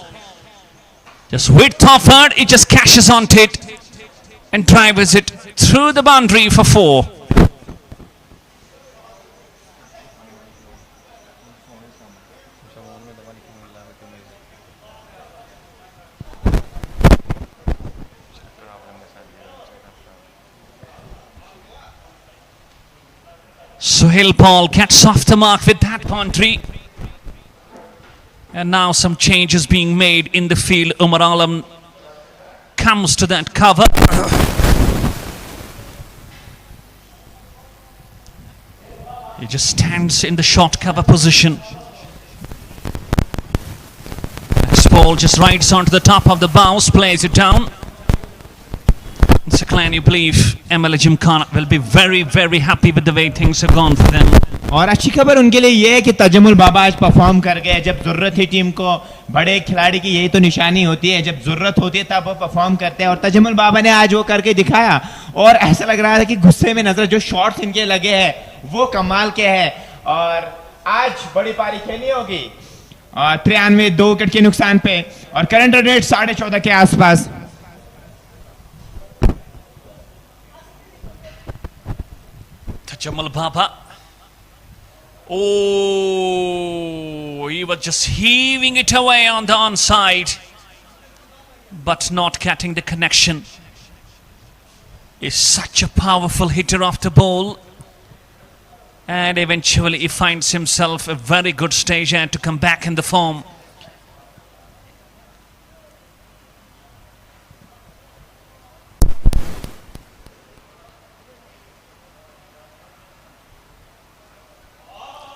[SPEAKER 8] Just width offered, it just cashes onto it and drives it through the boundary for 4. Sohail Paul gets off the mark with that boundary. And now some changes being made in the field. Umar Alam comes to that cover. He just stands in the short cover position. This ball just rides onto the top of the bounce, plays it down. So can you believe MLA Gymkhana will be very, very happy with the way things have gone for them.
[SPEAKER 9] और अच्छी खबर उनके लिए ये है कि तजमुल बाबा आज perform कर गए। जब जरूरत थी टीम को, बड़े खिलाड़ी की यही तो निशानी होती है, जब जरूरत होती है तब वो परफॉर्म करते हैं और तजमुल बाबा ने आज वो करके दिखाया। और ऐसा लग रहा था कि गुस्से में नजर जो शॉट्स इनके लगे हैं वो कमाल के हैं और आज बड़ी पारी खेली होगी। 93 2 विकेट के नुकसान पे और करंट रेट 14.5 के आसपास।
[SPEAKER 8] Jamal Baba. Oh, he was just heaving it away on the onside, but not getting the connection. He's such a powerful hitter off the ball, and eventually he finds himself a very good stage and to come back in the form.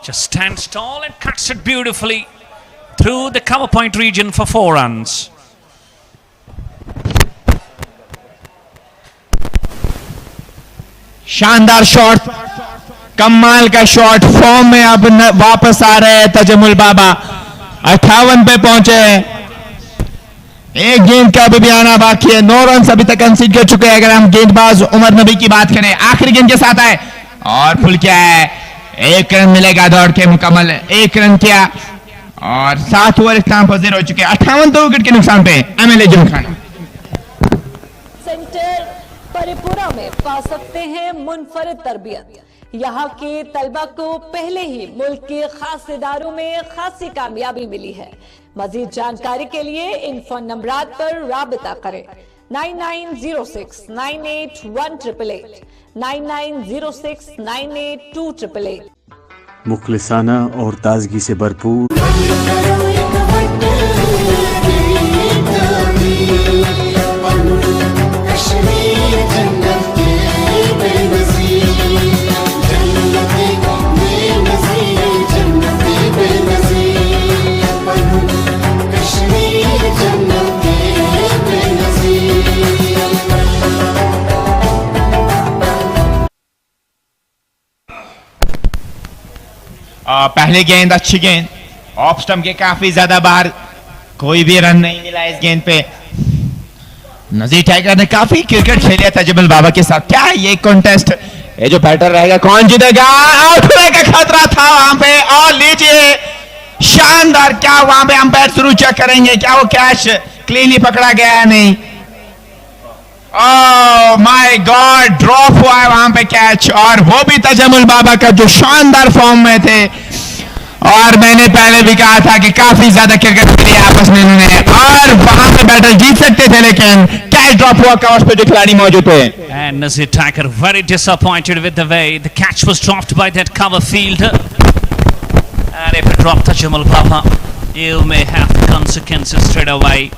[SPEAKER 8] Just stands tall and cuts it beautifully through the cover point region for 4 runs.
[SPEAKER 9] शानदार shot, कमाल का shot. Form में अब वापस आ रहे हैं तजमुल बाबा। 58 पे पहुंचे, एक गेंद का अभी भी आना बाकी है। 9 रन अभी तक कंसीड कर चुके हैं। अगर हम गेंदबाज उमर नबी की बात करें, आखिरी गेंद के साथ आए और फुल क्या है, 1 रन मिलेगा दौड़ के मुकम्मल। 1 रन किया और 7 ओवर इख्तिताम पजीर हो चुके हैं। 58 2 विकेट के नुकसान पे एमएलए जिमखाना।
[SPEAKER 12] सेंटर परिपुरा में पा सकते हैं मुनफरिद तरबियत। यहाँ के तलबा को पहले ही मुल्क के खास इदारों में खासी कामयाबी मिली है। मजीद जानकारी के लिए इन फोन नंबरात पर राबिता करें। 9906981888, 9906982888।
[SPEAKER 13] मुखलिसाना और ताजगी से भरपूर
[SPEAKER 9] पहले गेंद अच्छी गेंद ऑफ स्टंप के काफी ज्यादा बाहर, कोई भी रन नहीं मिला इस गेंद पे। नजीर टाइगर ने काफी क्रिकेट खेला था जमल बाबा के साथ। क्या है ये कॉन्टेस्ट, ये जो बैटर रहेगा कौन जीतेगा? आउट होने का खतरा था वहां पे, और लीजिए शानदार, क्या वहां पे अंपायर जरूर चेक करेंगे क्या वो कैच क्लीनली पकड़ा गया है नहीं। ओह माय गॉड, ड्रॉप हुआ है वहां पे कैच, और वो भी तजमुल बाबा का जो शानदार फॉर्म में थे। और मैंने पहले भी कहा था कि काफी ज्यादा क्रिकेट खेली आपस में इन्होंने, और वहां पे बैटल जीत सकते थे, लेकिन कैच ड्रॉप हुआ कवर्स पे जो खिलाड़ी मौजूद थे।
[SPEAKER 8] And Nazir Tiger very disappointed with the way the catch was dropped by that cover fielder. And if it dropped Tajamal Baba, you may have the consequences straight away.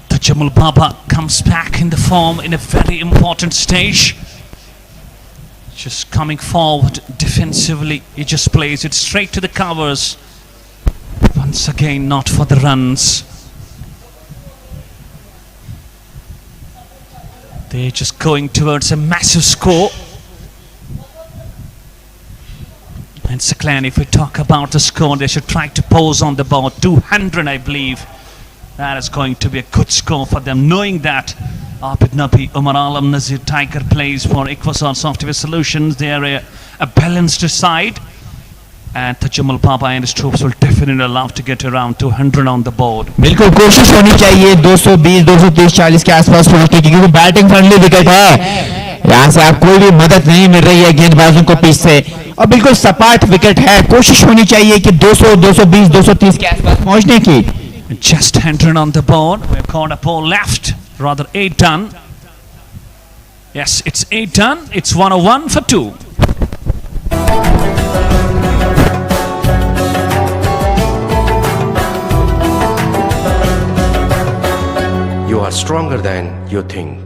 [SPEAKER 8] Tajamal Baba comes back in the form in a very important stage. Just coming forward defensively, he just plays it straight to the covers. Once again, not for the runs. They're just going towards a massive score. And Saklan, if we talk about the score, they should try to pose on the board. 200, I believe. That is going to be a good score for them, knowing that Abid Nabi, Umar Alam, Nazir Tiger plays for Iquasar Software Solutions. They are a balanced side. And Tajamal Baba and his troops will definitely love to get around 200 on the board.
[SPEAKER 9] बिल्कुल कोशिश होनी चाहिए 220, 230, 40 के आसपास पहुंचने की, क्योंकि batting friendly wicket है। यहाँ से आप कोई भी मदद नहीं मिल रही है गेंदबाजों को पीछ से, और बिल्कुल सपाट विकेट है। कोशिश होनी चाहिए कि 200, 220, 230 के आसपास पहुंचने की।
[SPEAKER 8] Just 100 on the board. We've caught a ball left, rather 8 done. Yes, it's 8 done. It's 101 for 2.
[SPEAKER 5] You are stronger than you think.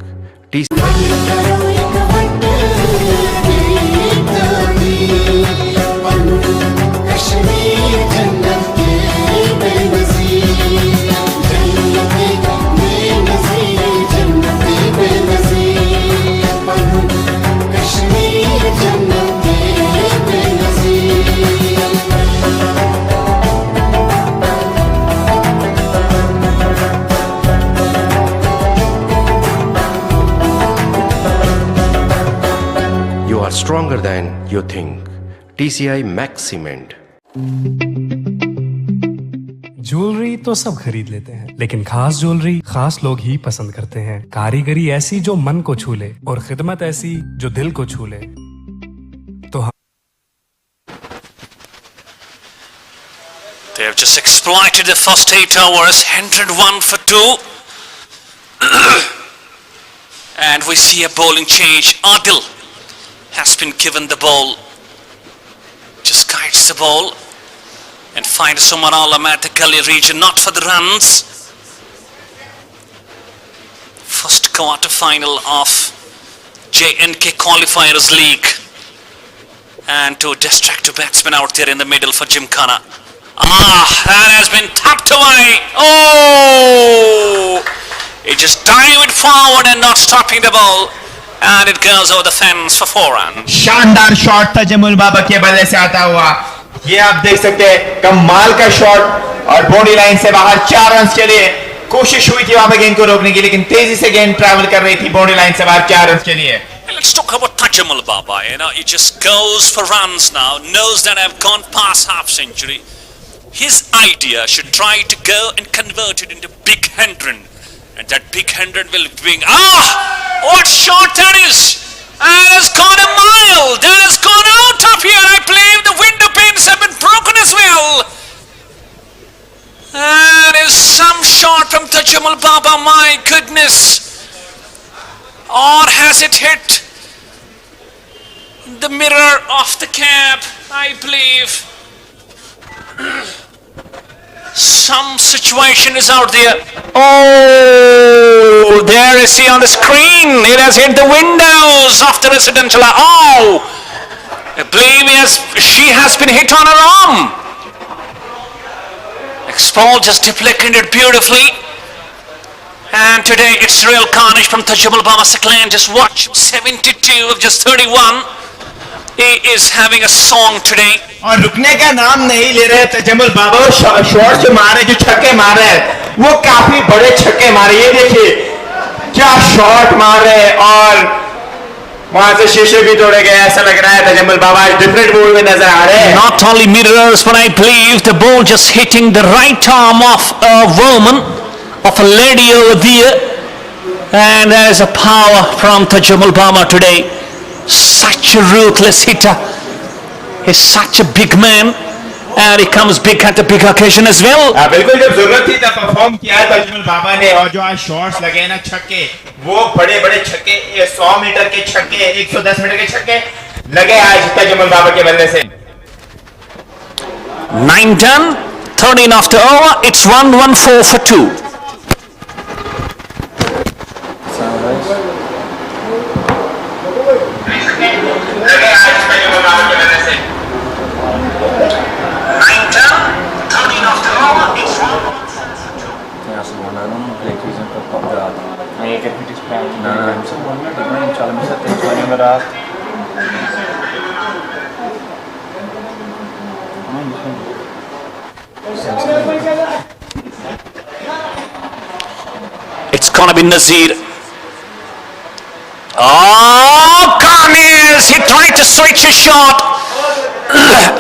[SPEAKER 5] Stronger than you think. TCI Max Cement.
[SPEAKER 6] Jewellery तो सब खरीद लेते हैं, लेकिन खास ज्वेलरी खास लोग ही पसंद करते हैं। कारीगरी ऐसी जो मन को छू ले, और खिदमत ऐसी जो दिल को छू ले। तो
[SPEAKER 8] They have just exploited the first 8 overs, 101 for 2. And we see a bowling change. Adil has been given the ball, just guides the ball and finds Umar Alam at the gully region, not for the runs. First quarter final of J&K Qualifiers League, and two distracted batsmen out there in the middle for Gymkhana. That has been tapped away. Oh, he just dived forward and not stopping the ball. And it goes over the fence for 4 runs.
[SPEAKER 9] शानदार shot था जमुल बाबा के बल्ले से आता हुआ, ये आप देख सकते हैं, कमाल का शॉट, और बॉडी लाइन से बाहर 4 रन के लिए कोशिश हुई थी वहां पे गेंद को रोकने की, लेकिन तेजी से गेंद ट्रैवल कर रही थी बॉडी लाइन से बाहर 4 रन के लिए।
[SPEAKER 8] Let's talk about Tajamal Baba. You know, he just goes for runs now, knows that I've gone past half century. His idea should try to go and convert it into big 100. And that big 100 will bring... What shot that is! That has gone a mile! That has gone out of here! I believe the window panes have been broken as well! That is some shot from Tajamal Baba, my goodness! Or has it hit the mirror of the cab? I believe some situation is out there. Oh, there is he on the screen. It has hit the windows of the residential. Oh, I believe she has been hit on her arm. Expol just deflected it beautifully.
[SPEAKER 2] And today it's real carnage from Tajamul Baba's clan. Just watch 72 of just 31. He is having a song today.
[SPEAKER 9] और रुकने का नाम नहीं ले रहे तजमुल बाबा। Shot जो मारे, जो छक्के मार रहे हैं वो काफी बड़े छक्के मारे। ये देखिए क्या शॉट मार रहे हैं और वहां से शीशे भी तोड़े गए। ऐसा लग रहा है तजमुल बाबा डिफरेंट मूड में नजर आ रहे हैं।
[SPEAKER 2] Not only mirrors, but I believe the ball just hitting the right arm of a woman, of a lady over there, and there is a power from Tajamul Baba today. Such a ruthless hitter. He's such a big man, and he comes big at the big occasion as well.
[SPEAKER 9] बिल्कुल जब जरूरत थी तब perform किया है तजमुल बाबा ने। और जो आज शॉट्स लगे ना छक्के, वो बड़े बड़े छक्के, 100 मीटर के छक्के, 110 मीटर के छक्के लगे आज तजमुल बाबा के बल्ले से।
[SPEAKER 2] 9 done, 13 after over. It's 1-1-4 for 2. It's gonna be Nazir. Oh, Kashmir! He tried to switch his shot.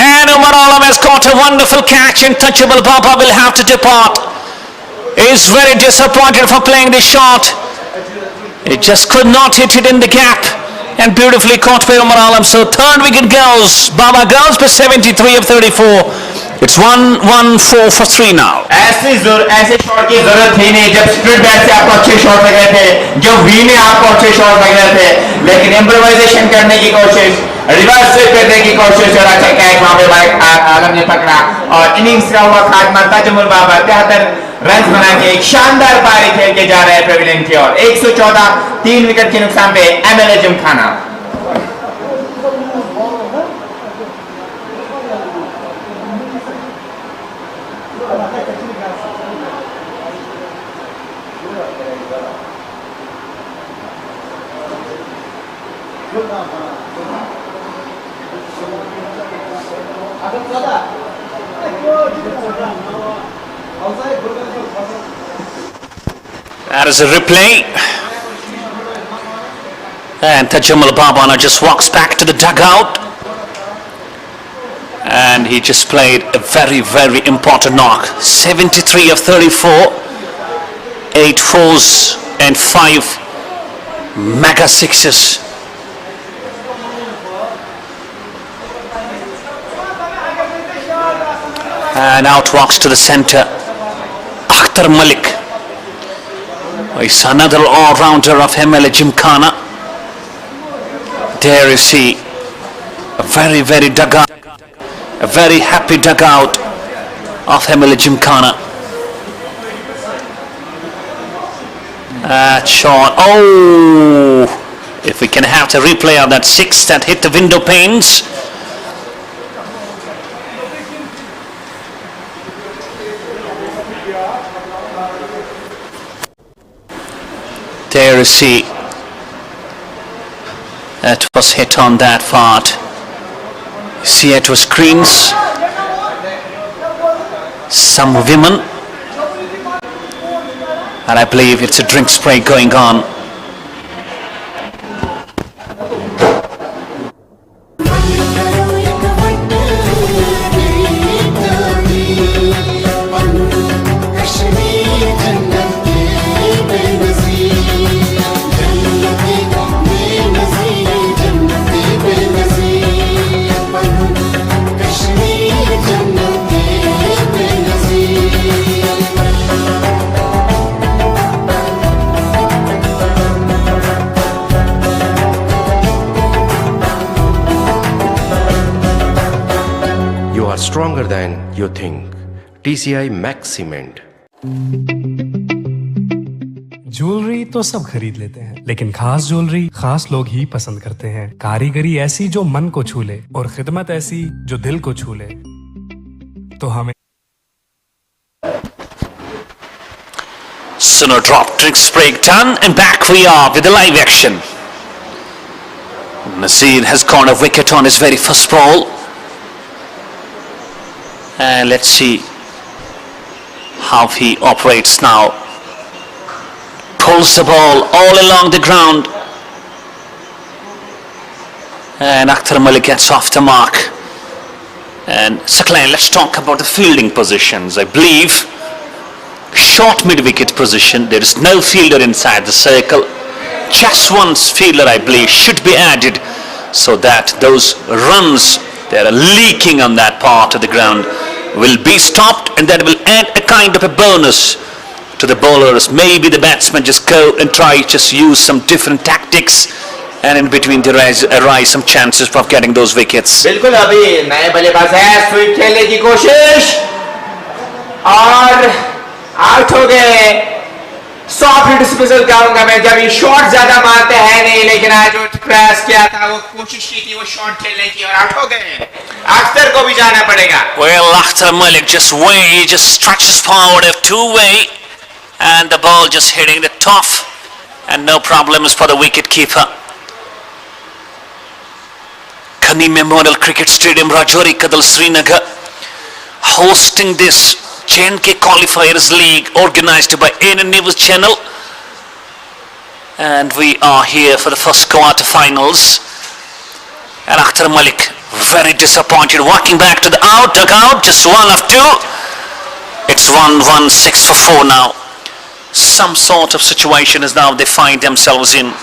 [SPEAKER 2] And Umar Alam has got a wonderful catch, and Tajamul Baba will have to depart. He's very disappointed for playing this shot. He just could not hit it in the gap, and beautifully caught by Umar Alam. So third wicket goes. Baba goes for 73 of 34. It's 1-1-4 for 3 now.
[SPEAKER 9] ऐसे shot की जरूरत थी नहीं। जब split bat से आपको अच्छे shot लग रहे थे, जो वी में आपको अच्छे शॉट लग रहे थे, लेकिन इम्प्रोवाइजेशन करने की कोशिश, रिवर्स स्विप करने की कोशिश और अच्छा कैच वहां पे आलम ने पकड़ा और इनिंग्स का हुआ खात्मा। तजमुल बाबा 73 रन बना के एक शानदार पारी खेल के जा रहे हैं पेविलियन की ओर। 114 3 विकेट के नुकसान पे MLA Gymkhana.
[SPEAKER 2] That is a replay. And Tajamul Baba now just walks back to the dugout. And he just played a very, very important knock. 73 of 34. 8 fours and 5 mega sixes. And out walks to the center Akhtar Malik. He's another all-rounder of MLA Gymkhana. There you see a very, very dugout, a very happy dugout of MLA Gymkhana. That shot, oh! If we can have the replay of that 6 that hit the window panes. There you see, that was hit on that part. See it was screens, some women, and I believe it's a drink spray going on.
[SPEAKER 5] Stronger than you think. TCI Max Cement.
[SPEAKER 6] Jewellery तो सब खरीद लेते हैं, लेकिन खास jewellery खास लोग ही पसंद करते हैं। कारीगरी ऐसी जो मन को छू ले और खिदमत ऐसी जो दिल को छू ले, तो हमें
[SPEAKER 2] Suno drop, tricks break done, and back we are with the live action. Nazir has got a wicket on his very first ball. And let's see how he operates now. Pulls the ball all along the ground. And Akhtar Malik gets off the mark. And Saklan, let's talk about the fielding positions. I believe short mid-wicket position, there is no fielder inside the circle. Just one fielder, I believe, should be added so that those runs that are leaking on that part of the ground will be stopped, and that will add a kind of a bonus to the bowlers. Maybe the batsmen just go and try just use some different tactics, and in between there arise some chances of getting those wickets.
[SPEAKER 9] बिल्कुल अभी नए बल्लेबाज है, SVEEP खेलने की कोशिश और out हो गए। सॉफ्ट डिस्मिसल कहूंगा मैं, जब ये शॉट ज्यादा मारते हैं नहीं, लेकिन आज जो प्रयास किया था, वो कोशिश की थी वो शॉट खेलने की और आउट हो गए। अख्तर को भी जाना पड़ेगा।
[SPEAKER 2] Well, Akhtar Malik just stretches forward a two-way, and the ball just hitting the top, and no problems for the wicket keeper. Khani Memorial Cricket Stadium, Rajouri Kadal, Srinagar, hosting this J&K Qualifiers League organized by AN News Channel, and we are here for the first quarter-finals. And Akhtar Malik very disappointed, walking back to the dugout, just one of two. It's 1-1, 6 for 4 now. Some sort of situation is now they find themselves in.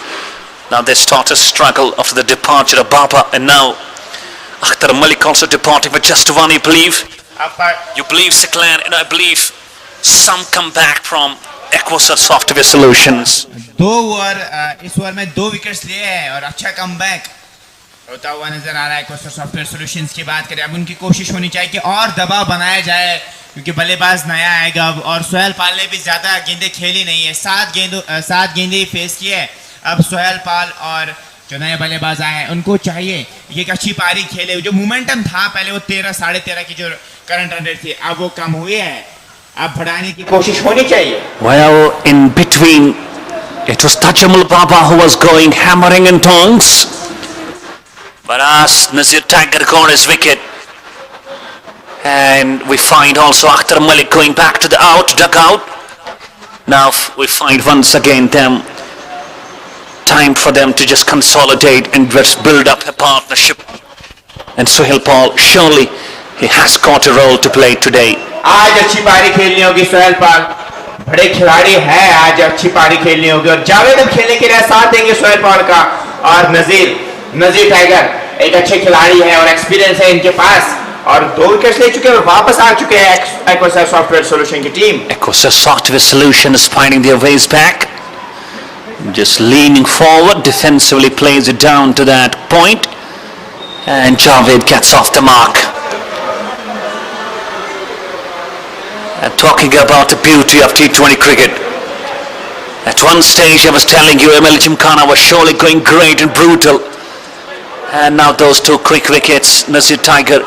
[SPEAKER 2] Now they start a struggle after the departure of Baba, and now Akhtar Malik also departing with just one, you believe? You believe, Saklan, and I believe some come back from Iquasar Software Solutions.
[SPEAKER 9] दो over, इस over में 2 wickets लिए हैं और अच्छा comeback होता हुआ नजर आ रहा है इक्वासर सॉफ्टवेयर सॉल्यूशंस की बात करें। अब उनकी कोशिश होनी चाहिए कि और दबाव बनाया जाए, क्योंकि बल्लेबाज नया आएगा और सोहेल पाल ने भी ज्यादा गेंदें खेली नहीं है, 7 गेंदें ही फेस किए हैं। अब सोहेल पाल और जो नए बल्लेबाज आए हैं उनको चाहिए ये एक अच्छी पारी खेले। जो मोमेंटम था पहले वो 13 साढ़े 13 की जो करंट रन रेट थी, अब वो कम हुई है, अब बढ़ाने की कोशिश होनी चाहिए।
[SPEAKER 2] Well, in between it was Tajamul Baba who was going hammering in tongs, but as Nazir Tiger got his wicket, and we find also Akhtar Malik going back to the dugout. Now we find once again them time for them to just consolidate and just build up a partnership. And Sohail Paul, surely he has got a role to play today.
[SPEAKER 9] आज अच्छी पारी खेलनी होगी सोहेल पाल, बड़े खिलाड़ी हैं, आज अच्छी पारी खेलनी होगी और जावेद अब खेलने के लिए साथ देंगे सोहेल पाल का। और नजीर टाइगर एक अच्छे खिलाड़ी हैं और एक्सपीरियंस है इनके पास, और 2 विकेट्स ले चुके हैं और वापस आ चुके हैं इक्वासर सॉफ्टवेयर सॉल्यूशन की team.
[SPEAKER 2] Iquasar Software Solution is finding their ways back, just leaning forward, defensively plays it down to that point, and Javed gets off the mark. And talking about the beauty of T20 cricket, at one stage I was telling you MLA Gymkhana was surely going great and brutal, and now those 2 quick wickets, Nazir Tiger,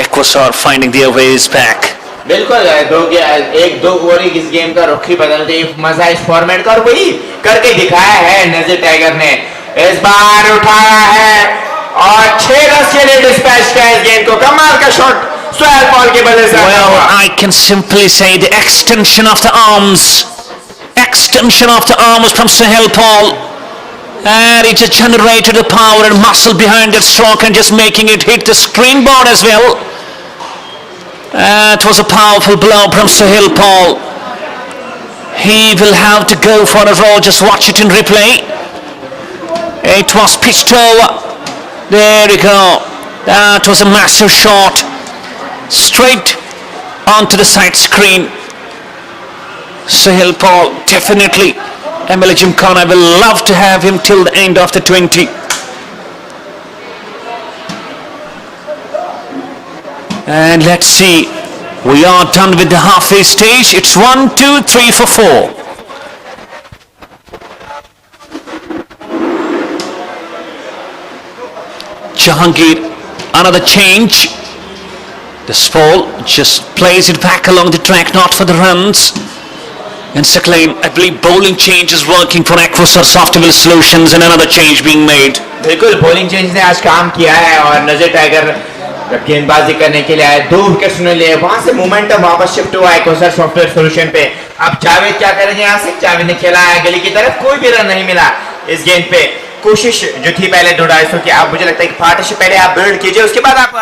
[SPEAKER 2] Iquasar finding their ways back.
[SPEAKER 9] बिल्कुल 1-2 over ही इस game का रुख ही बदलते हैं, मजा इस format का, और वही करके दिखाया है नजीर टाइगर ने। इस बार उठाया है और 6 रन के लिए डिस्पैच किया इस गेम को। कमाल का शॉट सोहेल पॉल के बल्ले से।
[SPEAKER 2] Well, I can simply say the extension of the arms from Sohail Paul, and it just generated the power and muscle behind that stroke and just making it hit the screen board as well. It was a powerful blow from Sohail Paul. He will have to go for a roll. Just watch it in replay. It was pitched over. There we go. That was a massive shot, straight onto the side screen. Sohail Paul, definitely MLA Gymkhana will love to have him till the end of the 20. And let's see, we are done with the halfway stage. It's 1, 2, 3 for 4. Jahangir, another change. The ball just plays it back along the track, not for the runs. And Sakleen, I believe bowling change is working for Iquasar Software Solutions and another change being made.
[SPEAKER 9] बिल्कुल bowling change ने आज काम किया है और नजर tiger गेंदबाजी करने के लिए आए, 2 विकेट्स उन्होंने लिए, वहां से मोमेंटम वापस शिफ्ट हुआ Iquasar सॉफ्टवेयर सॉल्यूशन पे। अब जावेद क्या करेंगे यहाँ से? जावेद ने खेला है गली की तरफ, कोई भी रन नहीं मिला इस गेंद पे। कोशिश जो थी पहले 250 की, आप मुझे लगता है कि पार्टनरशिप पहले आप बिल्ड कीजिए, उसके बाद आप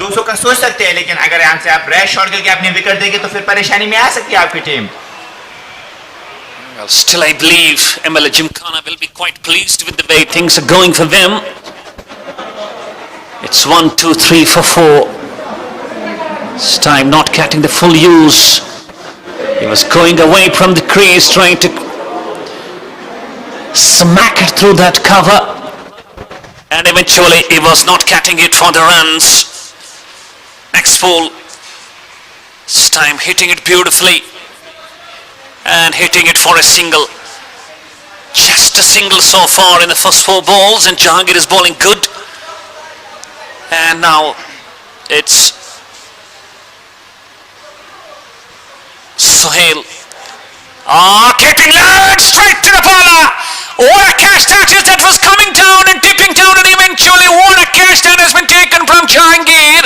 [SPEAKER 9] 200 का सोच सकते हैं, लेकिन अगर यहाँ से आप रैश शॉट करके अपनी विकेट देंगे तो फिर परेशानी में आ सकती है आपकी team.
[SPEAKER 2] Well, still I believe MLA Gymkhana will be quite pleased with the way things are going for them. It's 1, 2, 3 for 4. This time not getting the full use. He was going away from the crease, trying to smack it through that cover. And eventually he was not getting it for the runs. X-Pole this time hitting it beautifully. And hitting it for a single. Just a single so far in the first 4 balls, and Jahangir is bowling good. And now it's Sohail. Getting loud straight to the bowler. What a catch that is! That was coming down and tipping down, and eventually what a catch that has been taken from Jahangir.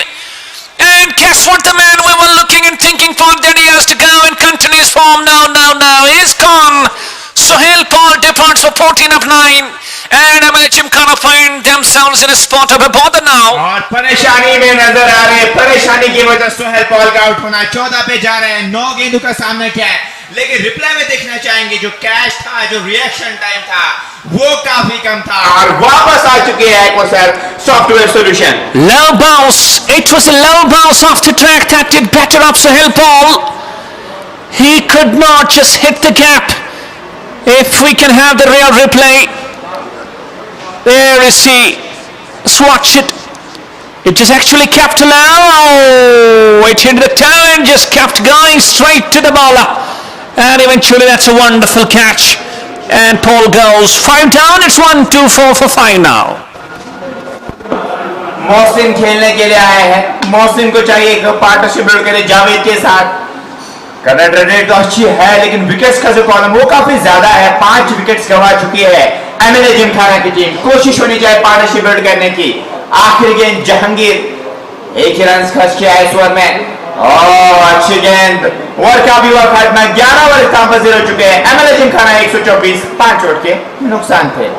[SPEAKER 2] And guess what, the man we were looking and thinking for that he has to go and continue his form now, he's gone. Sohail Paul departs for 14 of 9, and MLA Gymkhana find themselves in a spot of a bother now.
[SPEAKER 9] और परेशानी में नजर आ रहे हैं, परेशानी की वजह से सोहेल पॉल का आउट होना, 14 पे जा रहे हैं, 9 गेंदों का सामना किया है, लेकिन रिप्लाई में देखना चाहेंगे जो कैच था, जो रिएक्शन टाइम था, वो काफी कम था, और वापस आ चुके हैं Iquasar software solution.
[SPEAKER 2] Low bounce. It was a low bounce off the track that did better of Sohail Paul. He could not just hit the gap. If we can have the real replay, there is he. Let's watch it. It just actually kept low. It hit the toe and just kept going straight to the bowler. And eventually that's a wonderful catch. And Paul goes 5 down. It's 1, 2, 4 for 5 now.
[SPEAKER 9] Mohsin खेलने के लिए आए हैं, मोहसिन को चाहिए कि partnership build करे जावेद के साथ। करंट रन रेट तो अच्छी है, लेकिन विकेट्स का जो कॉलम वो काफी ज्यादा है, 5 विकेट्स गंवा चुकी है MLA जिमखाना की टीम। कोशिश होनी चाहिए पार्टनरशिप बिल्ड करने की। आखिरी गेंद जहांगीर, 1 ही रन खर्च किया है इस ओवर में। अच्छी गेंद, ओवर का भी हुआ खत्म, 11 ओवर इस पर 0 चुके हैं। MLA जिमखाना 124, 5 विकेट के नुकसान थे।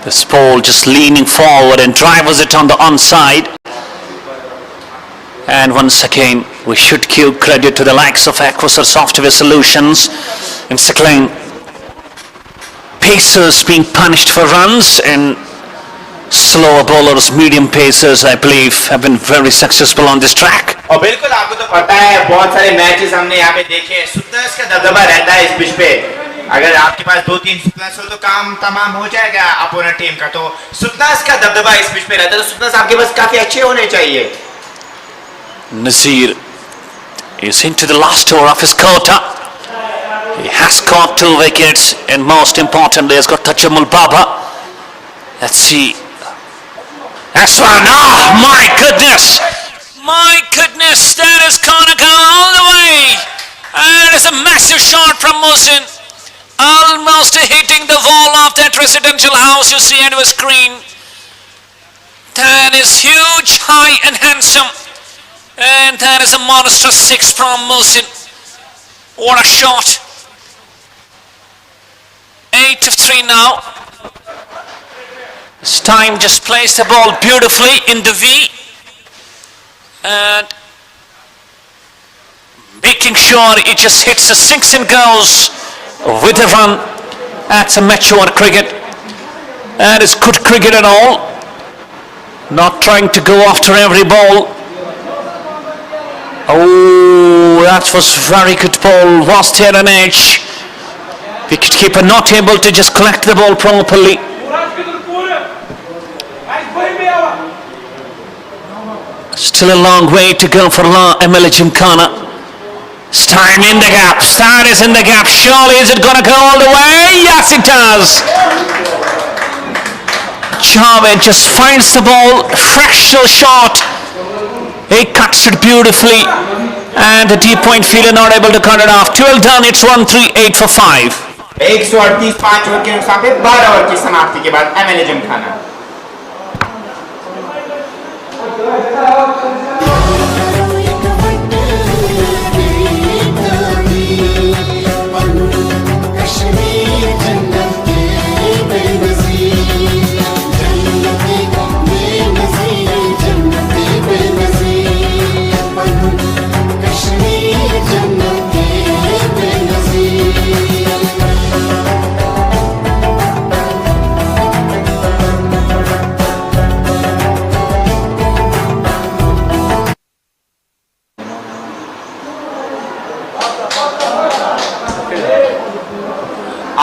[SPEAKER 2] This Paul just leaning forward and drives it on the onside. And once again, we should give credit to the likes of Iquasar Software Solutions. And Sakleen, pacers being punished for runs, and slower bowlers, medium pacers, I believe, have been very successful on this track.
[SPEAKER 9] और बिल्कुल आपको तो पता है, बहुत सारे matches हमने यहाँ पे देखे, सुतनर्स का दबदबा रहता है इस पिच पे। अगर आपके पास 2-3 सुतनर्स हो तो काम तमाम हो जाएगा अपोनेंट टीम का। तो सुतनर्स का दबदबा इस पिच पे रहता है, तो सुतनर्स आपके पास काफी अच्छे होने चाहिए।
[SPEAKER 2] Nazir is into the last over of his quota. He has got 2 wickets, and most importantly, has got Tajamul Baba. Let's see. That's one. Oh, my goodness! My goodness, that is gonna go all the way. And it's a massive shot from Mohsin. Almost hitting the wall of that residential house you see on your screen. That is huge, high and handsome. And that is a monstrous 6 from Mohsin. What a shot. 8 of 3 now. This time just placed the ball beautifully in the V. And making sure it just hits the 6 and goes with a run. That's a mature cricket. And it's good cricket and all. Not trying to go after every ball. Oh, that was very good ball. Was there an edge? Wicketkeeper not able to just collect the ball properly. Still a long way to go for MLA Gymkhana. Stein in the gap. Stein is in the gap. Surely is it going to go all the way? Yes, it does. Javed just finds the ball. Fractional shot. He cuts it beautifully. And the deep point fielder not able to cut it off. 12 done. It's 1-3-8 for 5.
[SPEAKER 9] 138 5 over के नुकसान पे 12 over की समाप्ति के बाद MLA Gymkhana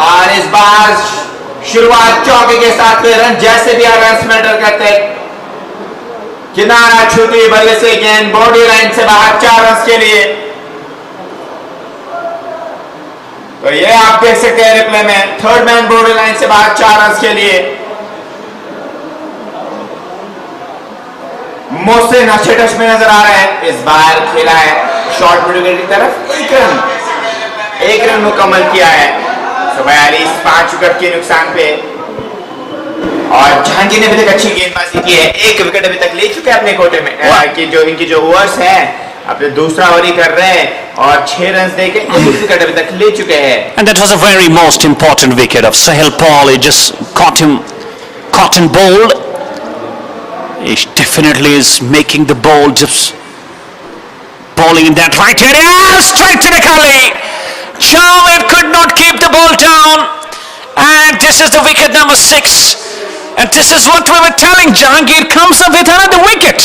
[SPEAKER 9] और इस बार शुरुआत चौके के साथ हुए रन जैसे भी रन मैटर करते किनारा छूती बल्ले से गेंद बॉडी लाइन से बाहर 4 रन के लिए तो ये आप देख सकते हैं रिप्ले में थर्ड मैन बॉडी लाइन से बाहर 4 रन के लिए मोहसिन अच्छे टच में नजर आ रहा है इस बार खेला है शॉर्ट मिडल की तरफ एक रन मुकम्मल किया है 42 5 विकेट के नुकसान पे और जहांगीर ने अभी तक अच्छी गेंदबाजी की है एक विकेट अभी तक ले चुके हैं अपने कोटे में कि जो इनकी जो ओवर्स है अब दूसरा ओवर ही कर रहे हैं और 6 रन देके एक विकेट अभी तक ले चुके हैं
[SPEAKER 2] And that was a very most important wicket of Sahil Paul. He just caught him bowled. He definitely is making the ball, just bowling in that right area, straight to the gully. Javed could not keep the ball down, and this is the wicket number 6. And this is what we were telling. Jahangir comes up with another wicket.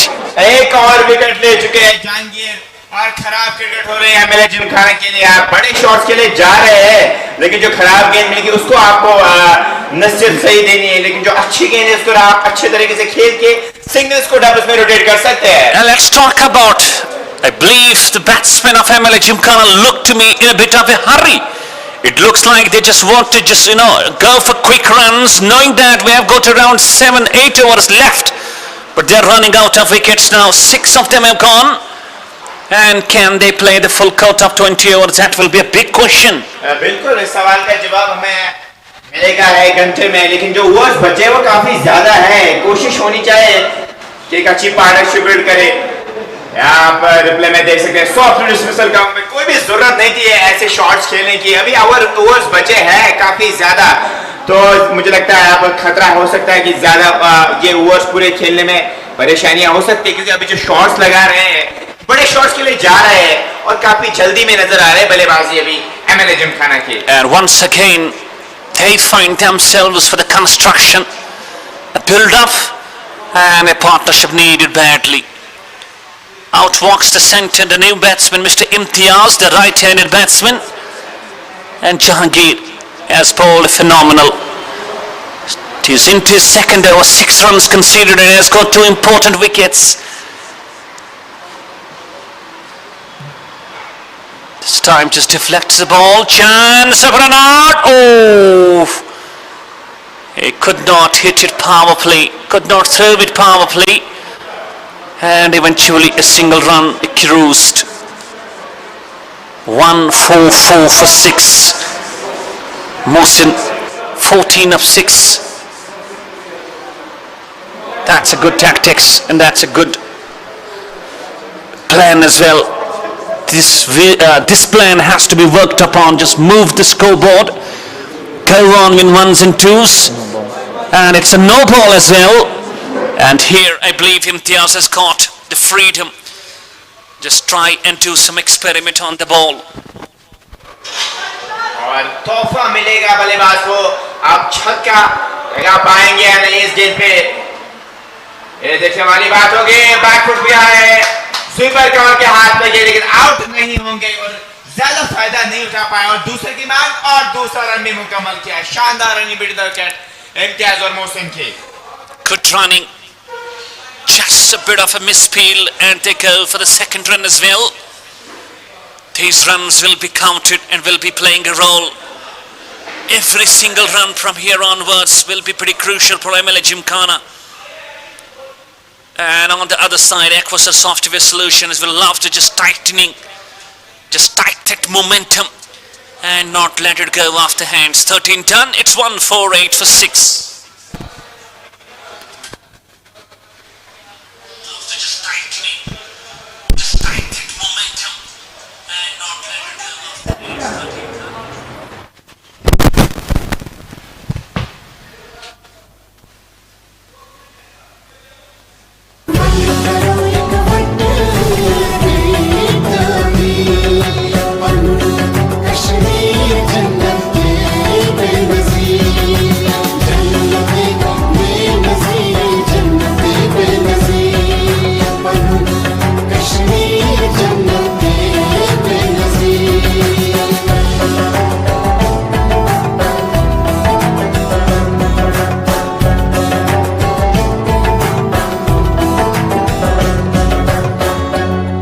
[SPEAKER 9] एक और wicket ले चुके हैं जहांगीर और खराब cricket हो रही है एमएलए जिमखाना के लिए आप बड़े शॉट्स के लिए जा रहे हैं लेकिन जो खराब गेंद मिलेगी उसको आपको नसीहत सही देनी है लेकिन जो अच्छी गेंद है उसको आप अच्छे तरीके से खेल के सिंगल्स को डबल्स में रोटेट कर सकते हैं
[SPEAKER 2] And let's talk about, I believe the batsmen of MLA Gymkhana look to me in a bit of a hurry. It looks like they just want to go for quick runs, knowing that we have got around 7-8 overs left. But they're running out of wickets now. 6 of them have gone. And can they play the full count of 20 overs? That will be a big question.
[SPEAKER 9] बिल्कुल इस सवाल का जवाब हमें मिलेगा 1 घंटे में लेकिन जो ओवर्स बचे वो काफी ज्यादा है कोशिश होनी चाहिए कि एक अच्छी पार्टनरशिप बिल्ड करे यहाँ पर रिप्ले में देख सकते हैं सॉफ्ट डिसमिसल काउंट में कोई भी जरूरत नहीं थी ऐसे शॉट्स खेलने की अभी ओवर्स बचे हैं काफी ज्यादा तो मुझे लगता है यहाँ पर खतरा हो सकता है कि ज्यादा ये ओवर्स पूरे खेलने में परेशानियां हो सकती है क्योंकि अभी जो शॉट्स लगा रहे हैं बड़े शॉट्स के लिए जा रहे हैं और काफी जल्दी में नजर आ रहे हैं बल्लेबाजी अभी एमएलए जिमखाना की
[SPEAKER 2] And once again they find themselves for the construction, a build up and a partnership needed badly. Out walks the centre, the new batsman, Mr. Imtiaz, the right-handed batsman. And Jahangir has bowled phenomenal. He's into his second over, 6 runs conceded and has got 2 important wickets. This time just deflects the ball, chance of run out. Oh! He could not hit it power play, could not throw it power play. And eventually a single run cruised. 1-4-4 for 6. Mohsin 14 of 6. That's a good tactics and that's a good plan as well. This plan has to be worked upon. Just move the scoreboard, go on in 1s and 2s, and it's a no ball as well. And here I believe Imtiaz has got the freedom. Just try and do some experiment on the ball.
[SPEAKER 9] और तोहफा मिलेगा बल्लेबाज को आप छक्का
[SPEAKER 14] लगा पाएंगे या नहीं इस गेंद पे, ये देखने वाली बात होगी। बैकफुट भी आए स्वीपर कवर के हाथ में, लेकिन आउट नहीं होंगे और ज्यादा फायदा नहीं उठा पाए और दूसरे की मांग और दूसरा रन भी मुकम्मल किया। शानदार रनिंग बिट विकेट इम्तियाज और मोहसिन की।
[SPEAKER 2] Good running. Just a bit of a mispeel and they go for the second run as well. These runs will be counted and will be playing a role. Every single run from here onwards will be pretty crucial for MLA Gymkhana. And on the other side, Iquasar Software Solutions will love to just tighten that momentum and not let it go off the hands. 13 done, it's 1-4-8 for 6.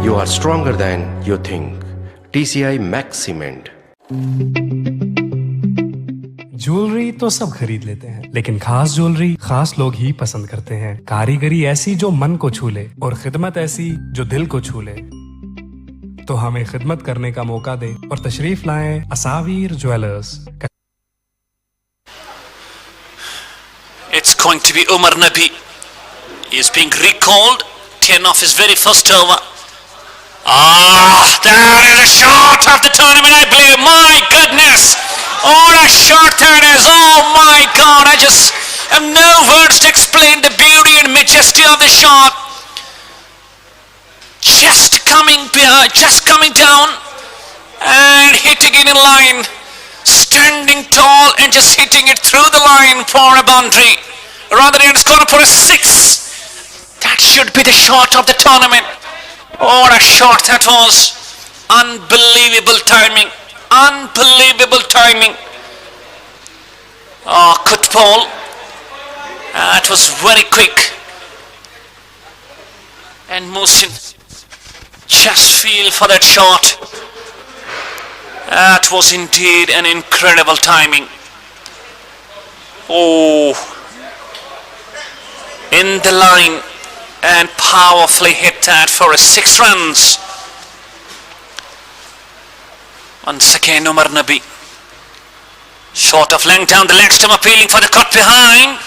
[SPEAKER 5] You are stronger than you think. TCI Max Cement.
[SPEAKER 6] Jewellery तो सब खरीद लेते हैं, लेकिन खास jewellery खास लोग ही पसंद करते हैं। कारीगरी ऐसी जो मन को छू ले और खिदमत ऐसी जो दिल को छू ले। तो हमें खिदमत करने का मौका दे और तशरीफ लाएं असावीर jewellers.
[SPEAKER 2] It's going to be Umar Nabi. He is being recalled. 10 off his very first over. That is a shot of the tournament, I believe. My goodness. What a shot that is. Oh my God. I just have no words to explain the beauty and majesty of the shot. Just coming down and hitting it in line. Standing tall and just hitting it through the line for a boundary. Rather than score for a 6. That should be the shot of the tournament. What a shot that was. Unbelievable timing. Unbelievable timing. Good ball. It was very quick. And Mohsin just feel for that shot. That was indeed an incredible timing. Oh, in the line and powerfully hit that for a 6 runs. Once again Umar Nabi. Short of length down the leg stump, appealing for the cut behind.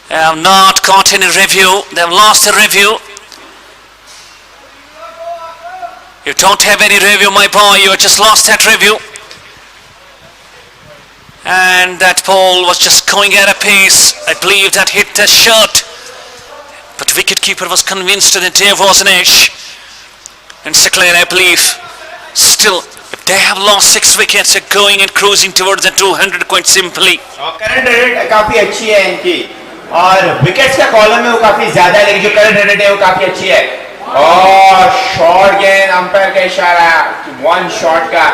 [SPEAKER 2] They have not got any review. They have lost the review. You don't have any review, my boy. You have just lost that review. And that ball was just going at a pace. I believe that hit the shirt. But wicketkeeper was convinced that there was an edge. And MXPlayer, I believe, still, if they have lost 6 wickets, they're going and cruising towards the 200 quite simply.
[SPEAKER 14] Current rate काफी अच्छी है इनकी और wickets का column है वो काफी ज्यादा है, लेकिन जो करंट रेट है वो काफी अच्छी है। और शॉर्ट गेंद, अंपायर का इशारा 1 शॉट का,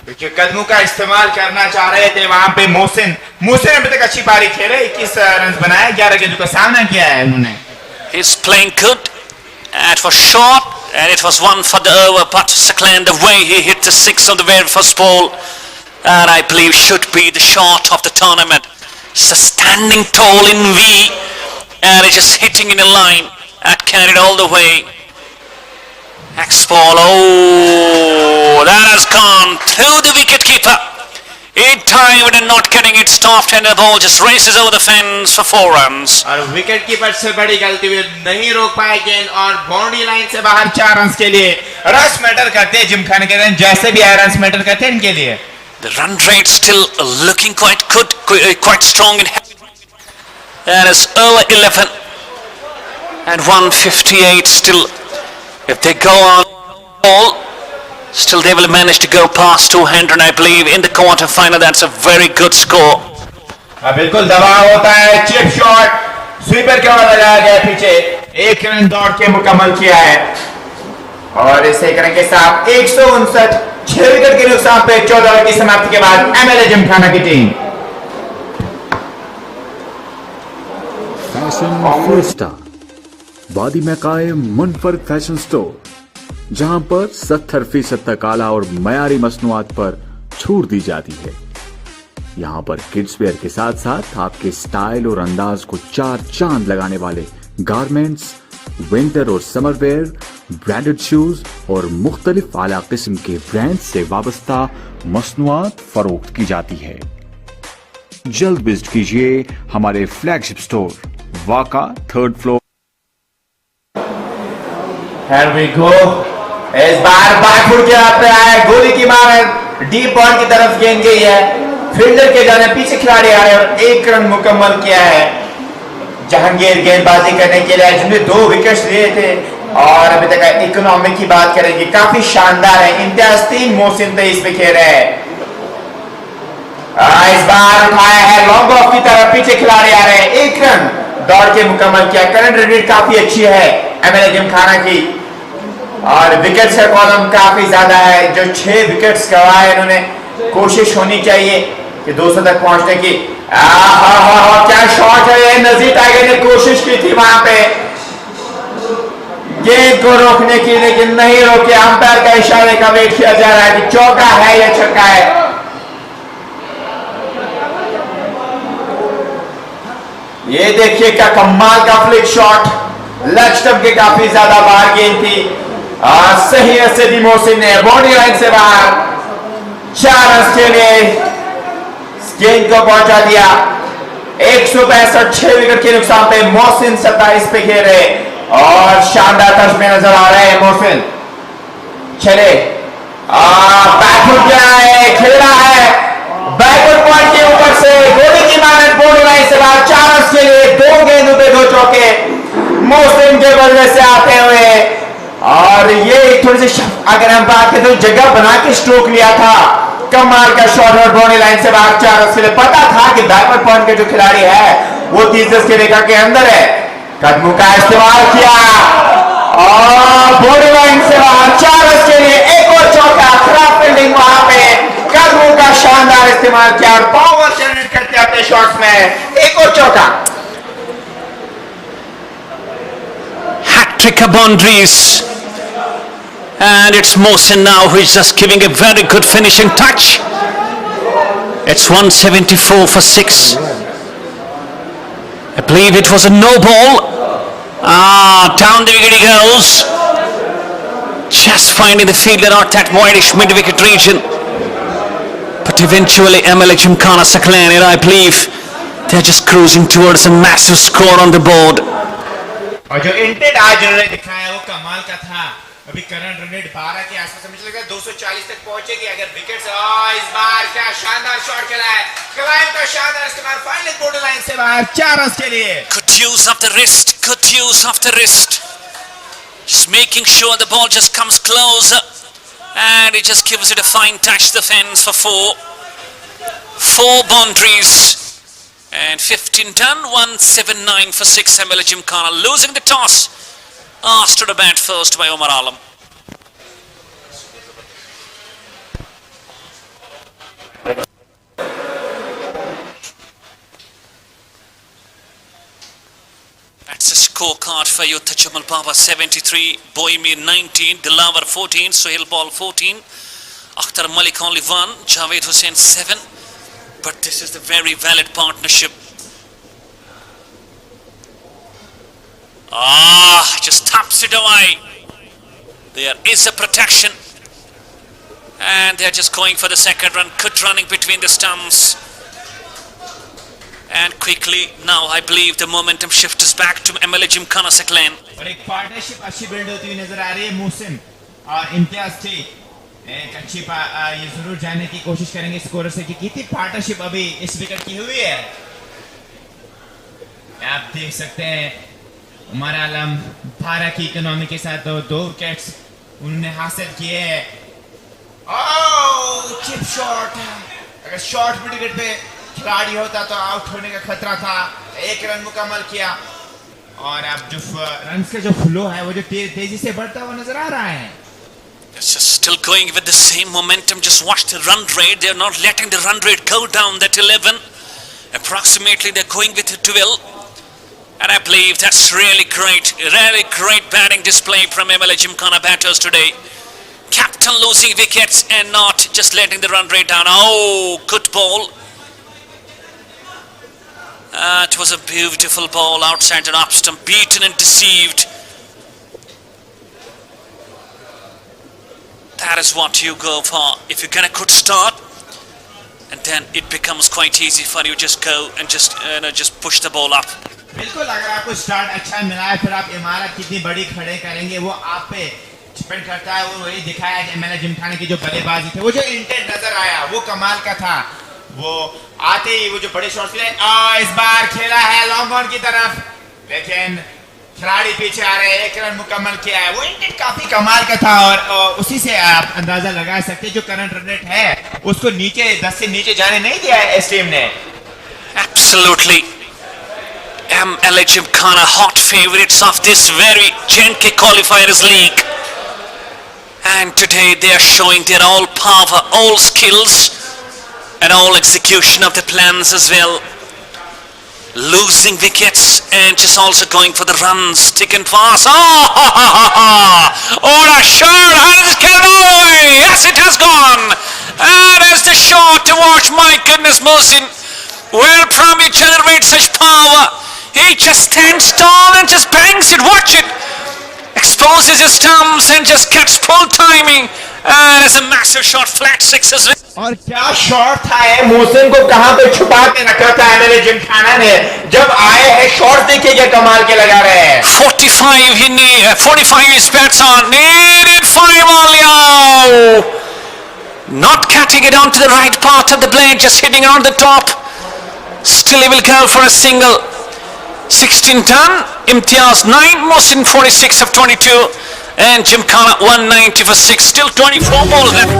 [SPEAKER 14] क्योंकि कदमों का इस्तेमाल करना चाह रहे थे वहां पे मोहसिन अभी तक अच्छी पारी खेले, 21 रन बनाए, 11 गेंदों का सामना किया है उन्होंने।
[SPEAKER 2] He's playing good. It was short and it was 1 for the over, but MXPlayer, the way he hit the 6 on the very first ball, and I believe should be the shot of the tournament. Just standing tall in V and it's just hitting in a line and carried all the way. Next ball, oh, that has gone through the wicket keeper. It timed and not getting it stopped, and the ball just races over the fence for 4 runs.
[SPEAKER 14] और wicket keeper से बड़ी गलती हुई, नहीं रोक पाए गेंद और बाउंड्री लाइन से बाहर 4 रन के लिए। रन्स मैटर करते हैं जिमखाना के रन, जैसे भी आए रन्स मैटर करते हैं इनके लिए।
[SPEAKER 2] The run rate still looking quite good, quite strong in that is over 11 and 158 still. If they go on all, still they will manage to go past 200, I believe, in the quarter final. That's a very good score.
[SPEAKER 14] बिल्कुल दबाव होता है, chip shot sweeper के बाद लगाया गया पीछे, 1 run दौड़ के मुकम्मल किया है और इस 1 रन के साथ 159, 6 विकेट के नुकसान पे 14 ओवर की समाप्ति के बाद एमएलए जिमखाना की टीम।
[SPEAKER 13] फैशन फोर स्टार वादी में कायम मुनफरद फैशन स्टोर, जहां पर 70% तक आला और मयारी मसनूआत पर छूट दी जाती है। यहाँ पर किड्स वेयर के साथ साथ आपके स्टाइल और अंदाज को 4 चांद लगाने वाले गारमेंट्स, विंटर और समर वेयर, ब्रांडेड शूज और मुख्तलिफ आला किस्म के ब्रांड से वाबस्ता मसनूआत फरोख्त की जाती है। जल्द विजिट कीजिए हमारे फ्लैगशिप स्टोर वाका 3rd floor.
[SPEAKER 14] Here we go. इस बार बैकफुट के हाथ पे आया, गोली की मार डीप बॉल की तरफ गेंद गई है, फील्डर के जाने पीछे खिलाड़ी आ रहे और 1 रन मुकम्मल किया है। जहांगीर गेंदबाजी करने के लिए जिन्होंने 2 विकेट्स लिए थे और अभी तक इकोनॉमिक की बात करेंगे, काफी शानदार है। इम्तियाज 3, मोहसिन 23 पे खेल रहे हैं। इस बार उठाया है लॉन्ग ऑफ की तरफ, पीछे खिलाड़ी आ रहे हैं, 1 रन दौड़ के मुकम्मल किया। करंट रन रेट काफी अच्छी है एमएलए जिमखाना की और विकेट्स का कॉलम काफी ज्यादा है। जो 6 विकेट्स गंवाए इन्होंने, कोशिश होनी चाहिए कि 200 तक पहुंचने की। क्या शॉट है ये, नजीर टाइगर ने कोशिश की थी वहां पे गेंद को रोकने की, लेकिन नहीं रोके। अंपायर का इशारे का वेट किया जा रहा है कि चौका है या छक्का है। ये देखिए क्या कमाल का फ्लिक शॉट, लेग स्टंप के काफी ज्यादा बाहर गेंद थी। सही से दी मोहसिन ने, बाउंड्री लाइन से बाहर, 4 रन के लिए गेंद को पहुंचा दिया। 165, 6 विकेट के नुकसान पे मोहसिन 27 पे खेल रहे और शानदार टच में नजर आ रहे हैं मोहसिन। चले बैकफुट क्या है, खेल रहा है बैकवर्ड पॉइंट के ऊपर से, गोली की मारने बाउंड्री लाइन से बाहर, 4 रन के लिए 2 गेंदों पे 2 चौके मोहसिन के बल्ले से आते हुए। और ये थोड़ी सी अगर हम बात करें तो जगह बना के स्ट्रोक लिया था, कमाल का शॉट और बाउंड्री लाइन से बाहर 4 रन के लिए। पता था कि बैकवर्ड पॉइंट के जो खिलाड़ी है वो 30 के रेखा के अंदर है। कदमों का इस्तेमाल किया और बाउंड्री लाइन से बाहर 4 रन के लिए, एक और चौका। खराब फील्डिंग वहां पे, कदमों का शानदार इस्तेमाल किया और पावर जनरेट करते अपने शॉट्स में, एक और चौका।
[SPEAKER 2] Hat-trick of boundaries, and it's Mohsin now who is just giving a very good finishing touch. It's 174 for 6. I believe it was a no ball. Down the wicket he goes, just finding the fielder out that widish mid-wicket region, but eventually MLA Gymkhana Iquasar, I believe they're just cruising towards a massive score on the board.
[SPEAKER 14] और जो intent आज उन्होंने दिखाया वो कमाल का था। अभी करंट रन रेट 12 के आसपास, मुझे लगता है 240 तक पहुंचेगी अगर विकेट्स। इस बार क्या शानदार शॉट खेला है, क्लाइंब का शानदार इस्तेमाल, फाइनल बॉर्डर लाइन से बाहर, 4 रन के लिए।
[SPEAKER 2] Good use of the wrist, good use of the wrist, just making sure the ball just comes closer and it just gives it a fine touch to the fence for 4 boundaries. And 15 done, 179 for 6. MLA Gymkhana losing the toss. Asked to the bat first by Omar Alam. That's a scorecard for you. Tajamal Baba 73, Boimir 19, Dilawar 14, Sohail Ball 14, Akhtar Malik only 1, Javed Hussain 7. But this is the very valid partnership. Just taps it away. There is a protection. And they're just going for the second run. Good running between the stumps. And quickly, now I believe the momentum shift is back to MLA Gymkhana Iquasar.
[SPEAKER 14] और एक partnership अच्छी build होती हुई नजर आ रही है। मोहसिन और इम्तियाज थे एक अच्छी ये जरूर जानने की कोशिश करेंगे स्कोरर से कि कितनी पार्टनरशिप अभी इस विकेट की हुई है। आप देख सकते हैं उमर आलम 12 की इकोनॉमी के साथ 2 विकेट्स उन्होंने हासिल किए हैं। चिप शॉट, अगर शॉर्ट मिड विकेट पे खिलाड़ी होता तो आउट होने का खतरा था। 1 रन मुकम्मल किया और अब जो रन का जो फ्लो है वो जो तेजी से बढ़ता हुआ नजर आ रहा है।
[SPEAKER 2] It's just still going with the same momentum. Just watch the run rate. They're not letting the run rate go down. That 11, approximately they're going with the 12. And I believe that's really great batting display from MLA Gymkhana batters today. Captain losing wickets and not just letting the run rate down. Oh, good ball. It was a beautiful ball outside the off stump, beaten and deceived. That is what you go for. If you get a good start, and then it becomes quite easy for you. Just go and just push the ball up.
[SPEAKER 14] बिल्कुल, अगर आपको start अच्छा मिला है फिर आप इमारत कितनी बड़ी खड़े करेंगे वो आप पे डिपेंड करता है। वो वही दिखाया एमएलए जिमखाना की जो बल्लेबाजी थी, वो जो इंटेंट नजर आया वो कमाल का था। वो आते ही वो जो बड़े शॉट्स ले इस बार खेला है लॉन्ग ऑन की तरफ, लेकिन खिलाड़ी पीछे आ रहे हैं। 1 रन मुकम्मल किया है। वो इंटेंट काफी कमाल का था और उसी से आप अंदाजा लगा सकते हैं जो करंट रन रेट है उसको नीचे 10 से नीचे जाने नहीं दिया है इस टीम ने।
[SPEAKER 2] Absolutely. MLA Gymkhana, hot favorites of this very J&K Qualifiers league. And today they are showing their all power, all skills and all execution of the plans as well. Losing wickets and just also going for the runs, thick and fast. Oh, a shot! How does it get away? Yes, it has gone. And as the shot to watch, my goodness, Mohsin, where from he generates such power. He just stands tall and just bangs it. Watch it. Exposes his stumps and just gets full timing. And it's a massive shot, flat 6 as well.
[SPEAKER 14] और क्या shot था है, मोहसिन को कहां पे छुपा के रखा था एमएलए जिमखाना ने। जब आए हैं शॉट देखिए क्या कमाल के लगा रहे हैं।
[SPEAKER 2] 45 his bats on. Needed 5 all. Not cutting it onto the right part of the blade, just hitting it on the top. Still he will go for a single. 16 done, Imtiaz 9, Mohsin 46 of 22, and Gymkhana 190 for 6, still 24 balls left.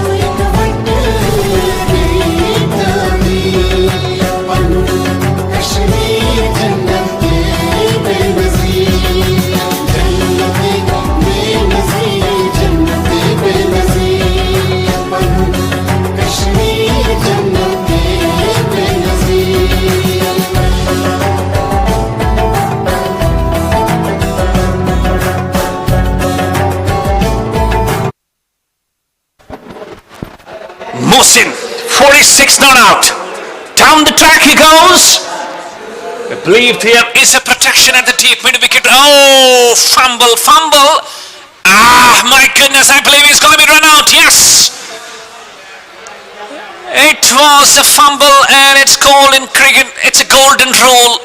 [SPEAKER 2] Mohsin, 46 not out. Down the track he goes. I believe there is a protection at the deep mid wicket. Oh, fumble. Ah, my goodness, I believe he's going to be run out. Yes. It was a fumble and it's called in cricket. It's a golden rule.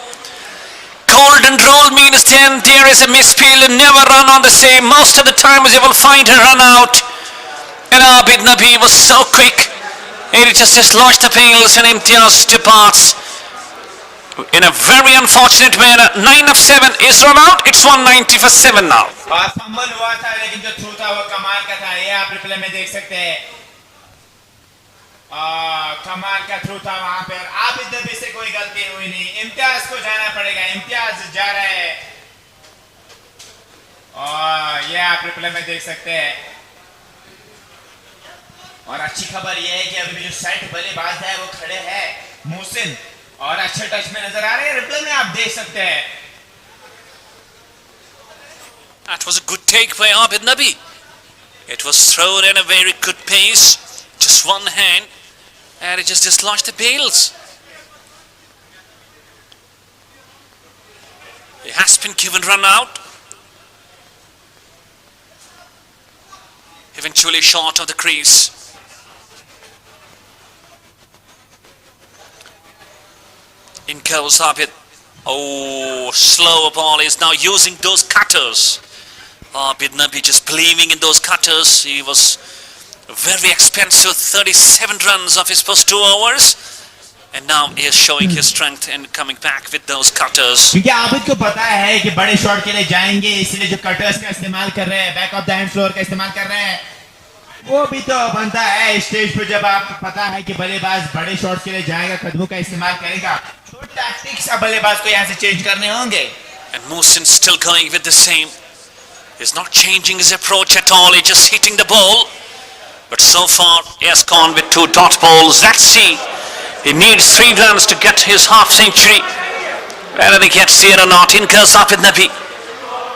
[SPEAKER 2] Golden rule means then there is a misfield and never run on the same. Most of the times you will find a run out. And Abid Nabi was so quick. He just dislodged the pails and Imtiaz departs in a very unfortunate manner. 9 of 7 is run out. It's 190 for 7 now.
[SPEAKER 14] Fumble हुआ था लेकिन जो through था वो कमाल का था। ये आप रिप्ले में देख सकते हैं। कमाल का थ्रू था वहां पर। आबिद नबी से कोई गलती हुई नहीं। इम्तियाज को जाना पड़ेगा। इम्तियाज जा रहे हैं और ये आप रिप्ले में देख सकते हैं। और अच्छी खबर यह है कि अभी जो सेट बल्लेबाज है वो खड़े हैं मोहसिन और अच्छे टच में नजर आ रहे हैं। रिप्ले में आप देख सकते हैं।
[SPEAKER 2] That was a good take by Abid Nabi. It was thrown in a very good pace, just one hand, and it just dislodged the bails. It has been given run out. Eventually short of the crease. In goes Abid. Oh, slow ball. Is now using those cutters. Abid Nabi just believing in those cutters. He was very expensive, 37 runs of his first 2 overs. And now he is showing his strength and coming back with those cutters.
[SPEAKER 14] क्योंकि आबिद को पता है कि बड़े shot के लिए जाएंगे, इसलिए जो कटर्स का इस्तेमाल कर रहे हैं, back of the hand floor का इस्तेमाल कर रहे हैं। वो भी तो बनता है स्टेज पे जब आपको पता है कि बल्लेबाज बड़े शॉट्स के लिए जाएगा, कदमों का इस्तेमाल करेगा, तो टैक्टिक्स अब बल्लेबाज को यहाँ से चेंज करने होंगे.
[SPEAKER 2] And Mohsin still going with the same. He's not changing his approach at all. He's just hitting the ball. But so far, he has gone with 2 dot balls. Let's see. He needs 3 runs to get his half century. Whether he gets here or not, in goes up with Nabi.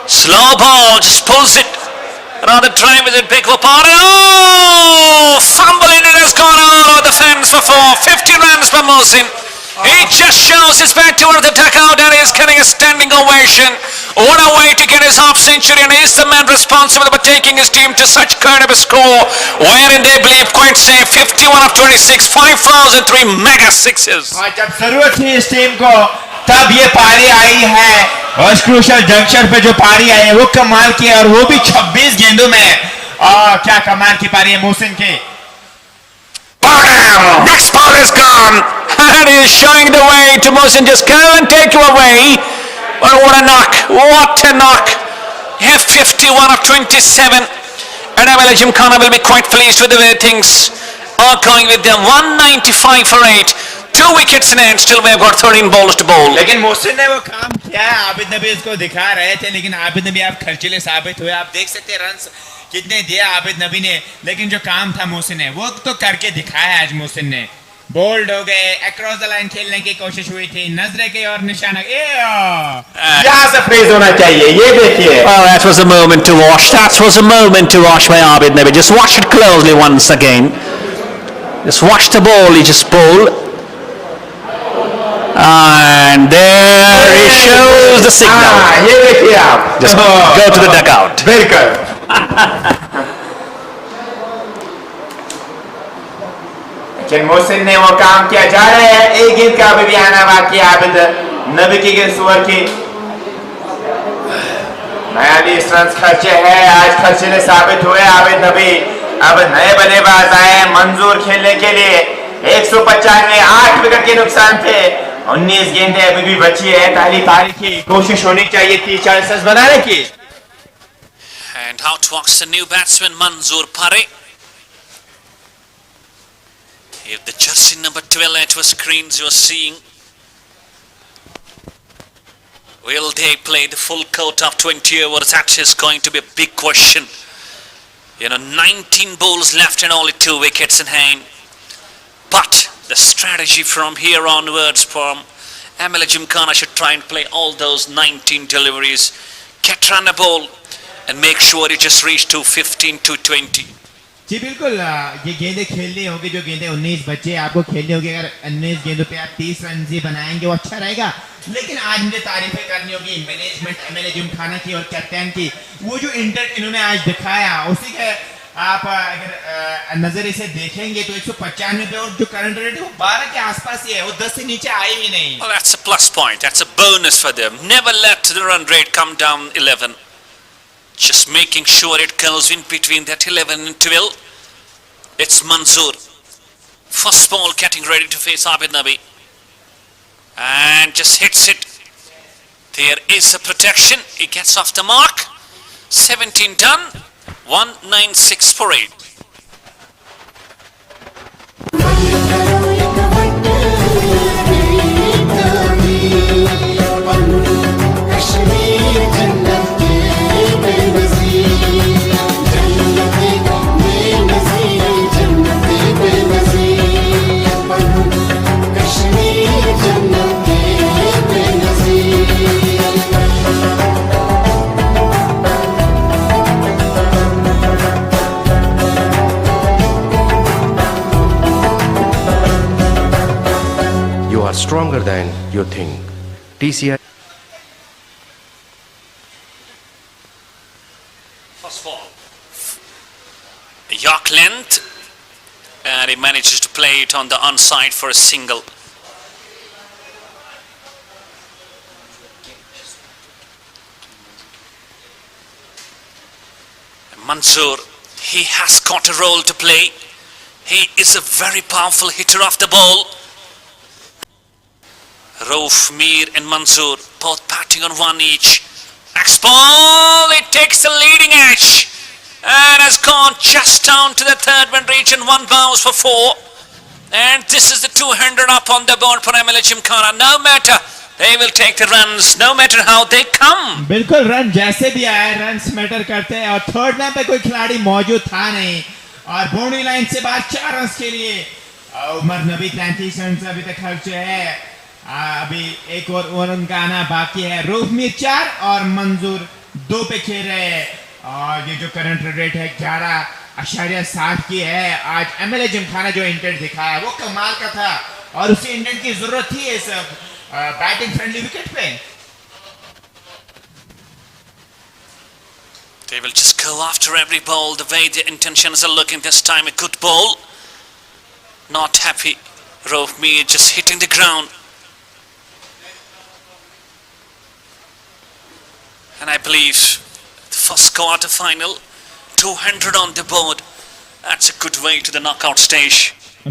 [SPEAKER 2] Slow ball, just pulls it. Another drive with a big whoopar. Oh! Fumble and it has gone all over the fence for 4. 50 runs for Mohsin. He just shows his back toward the dugout and is getting a standing ovation. What a way to get his half century, and he's the man responsible for taking his team to such kind of a score, wherein they believe quite safe. 51 of 26, 5 fouls and 3 mega sixes.
[SPEAKER 14] और जब जरूरत थी इस team को तब ये पारी आई है, और क्रूशल जंक्शन पे जो पारी आई है वो कमाल की है, और वो भी 26 गेंदों में. और क्या कमाल की पारी है मोहसिन की.
[SPEAKER 2] Bam! Next ball is gone, and he is showing the way to Mohsin. Just go and take you away. But what a knock! What a knock! Have 51 of 27, and MLA Gymkhana will be quite pleased with the way things are going with them. 195 for 8, 2 wickets in hand. Still, we have got 13 balls to bowl.
[SPEAKER 14] लेकिन मोहसिन ने वो काम किया. आबिद नबी इसको दिखा रहे थे, लेकिन आबिद नबी आप खर्चीले साबित हुए. आप देख सकते हैं रन कितने दिया आबिद नबी ने, लेकिन जो काम था मोहसिन ने वो तो करके दिखाया. आज मोहसिन ने बोल्ड हो गए, अक्रॉस द लाइन खेलने की कोशिश हुई थी, नजरे के और निशाना. यहाँ से फ्रीज होना चाहिए. ये देखिए.
[SPEAKER 2] Oh, that was a moment to watch. That was a moment to watch by Abid Nabi. Just watch it closely once again. Just watch the ball. He just bowled. And there he shows the signal.
[SPEAKER 14] ये देखिए आप.
[SPEAKER 2] Just go to the dugout.
[SPEAKER 14] बिल्कुल. लेकिन मोहसिन ने वो काम किया. जा रहे हैं एक गेंद का अभी भी आना बाकी आबिद नबी की गेंद सुअर की. 42 रन खर्चे हैं. आज खर्चीले साबित हुए आबिद नबी. अब नए बल्लेबाज आए मंजूर खेलने के लिए. 195, 8 विकेट के नुकसान थे. 19 गेंदें अभी भी बची है. पहली पारी की कोशिश होनी चाहिए 30-40 रन बनाने की.
[SPEAKER 2] And out walks the new batsman Manzoor Pare. If the jersey number 12 at your screens you are seeing, will they play the full quota of 20 overs? That is going to be a big question. 19 balls left and only 2 wickets in hand. But the strategy from here onwards from MLA Gymkhana should try and play all those 19 deliveries, get run a ball, and make sure you just reach to 15 to 20.
[SPEAKER 14] जी बिल्कुल. ये गेंदें खेलनी होगी. जो गेंदें 19 बच्चे आपको खेलनी होगी. अगर 19 गेंदों पे आप 30 रन ही बनाएंगे वो अच्छा रहेगा. लेकिन आज मुझे तारीफें करनी होगी मैनेजमेंट MLA जिमखाना की और कैप्टन की. वो जो इन्होंने आज दिखाया उसी के आप अगर नजर से देखेंगे तो 195 पे, और जो करंट रेट है वो 12 के आसपास ही है. वो 10 से नीचे आई ही नहीं.
[SPEAKER 2] Well, that's a plus point. That's a bonus for them. Never let the run rate come down 11. Just making sure it goes in between that 11 and 12. It's Manzoor. First ball getting ready to face Abid Nabi. And just hits it. There is a protection. He gets off the mark. 17 done. 196 for 8.
[SPEAKER 5] Stronger than you think. TCI.
[SPEAKER 2] First ball. York length, and he manages to play it on the onside for a single. Manzoor, he has got a role to play. He is a very powerful hitter of the ball. Rauf, Mir and Manzoor both batting on one each. Next ball, it takes the leading edge and has gone just down to the third man region, one bounce for 4. And this is the 200 up on the board for MLA Gymkhana. No matter, they will take the runs, no matter how they come.
[SPEAKER 9] बिल्कुल run जैसे भी आए runs matter करते हैं और third man पे कोई खिलाड़ी मौजूद था नहीं और बाउंड्री लाइन से बाहर 4 रन के लिए उमर नबी 33 रन अभी तक खर्चे हैं। अभी एक और रन का आना बाकी है। रूफमीर 4 और मंजूर 2 पे खेल रहे हैं और ये जो करंट रेट है 11.7 की है। आज एमएलए जिमखाना जो इंटेंट दिखाया वो कमाल का था और उसी इंटेंट की जरूरत थी इस बैटिंग फ्रेंडली विकेट पे।
[SPEAKER 2] They will just go after every ball the way their intentions are looking this time. A good ball. Not happy. Rohmeer just hitting the ground. And I believe the first quarter final, 200 on the board. That's a good way to the knockout stage.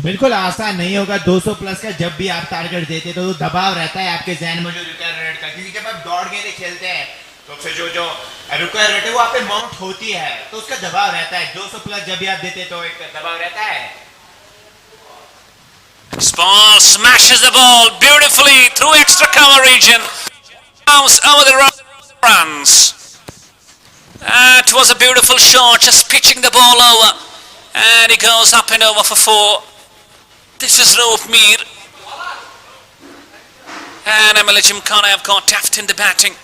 [SPEAKER 9] बिल्कुल आसान नहीं होगा 200 plus का। जब भी आप target देते तो दबाव रहता है आपके जहन में जो रिक्वायर रेट का, क्योंकि जब आप दौड़ गेंदें खेलते हैं तो फिर जो रिक्वायर रेट है वो आप पे माउंट होती है तो उसका दबाव रहता है। 200 प्लस जब भी आप देते तो एक दबाव रहता है।
[SPEAKER 2] Ball smashes the ball beautifully through extra cover region. Bounce over the runs. That was a beautiful shot, just pitching the ball over. And he goes up and over for 4. This is Rohmeer. And MLA Gymkhana have got depth in the batting.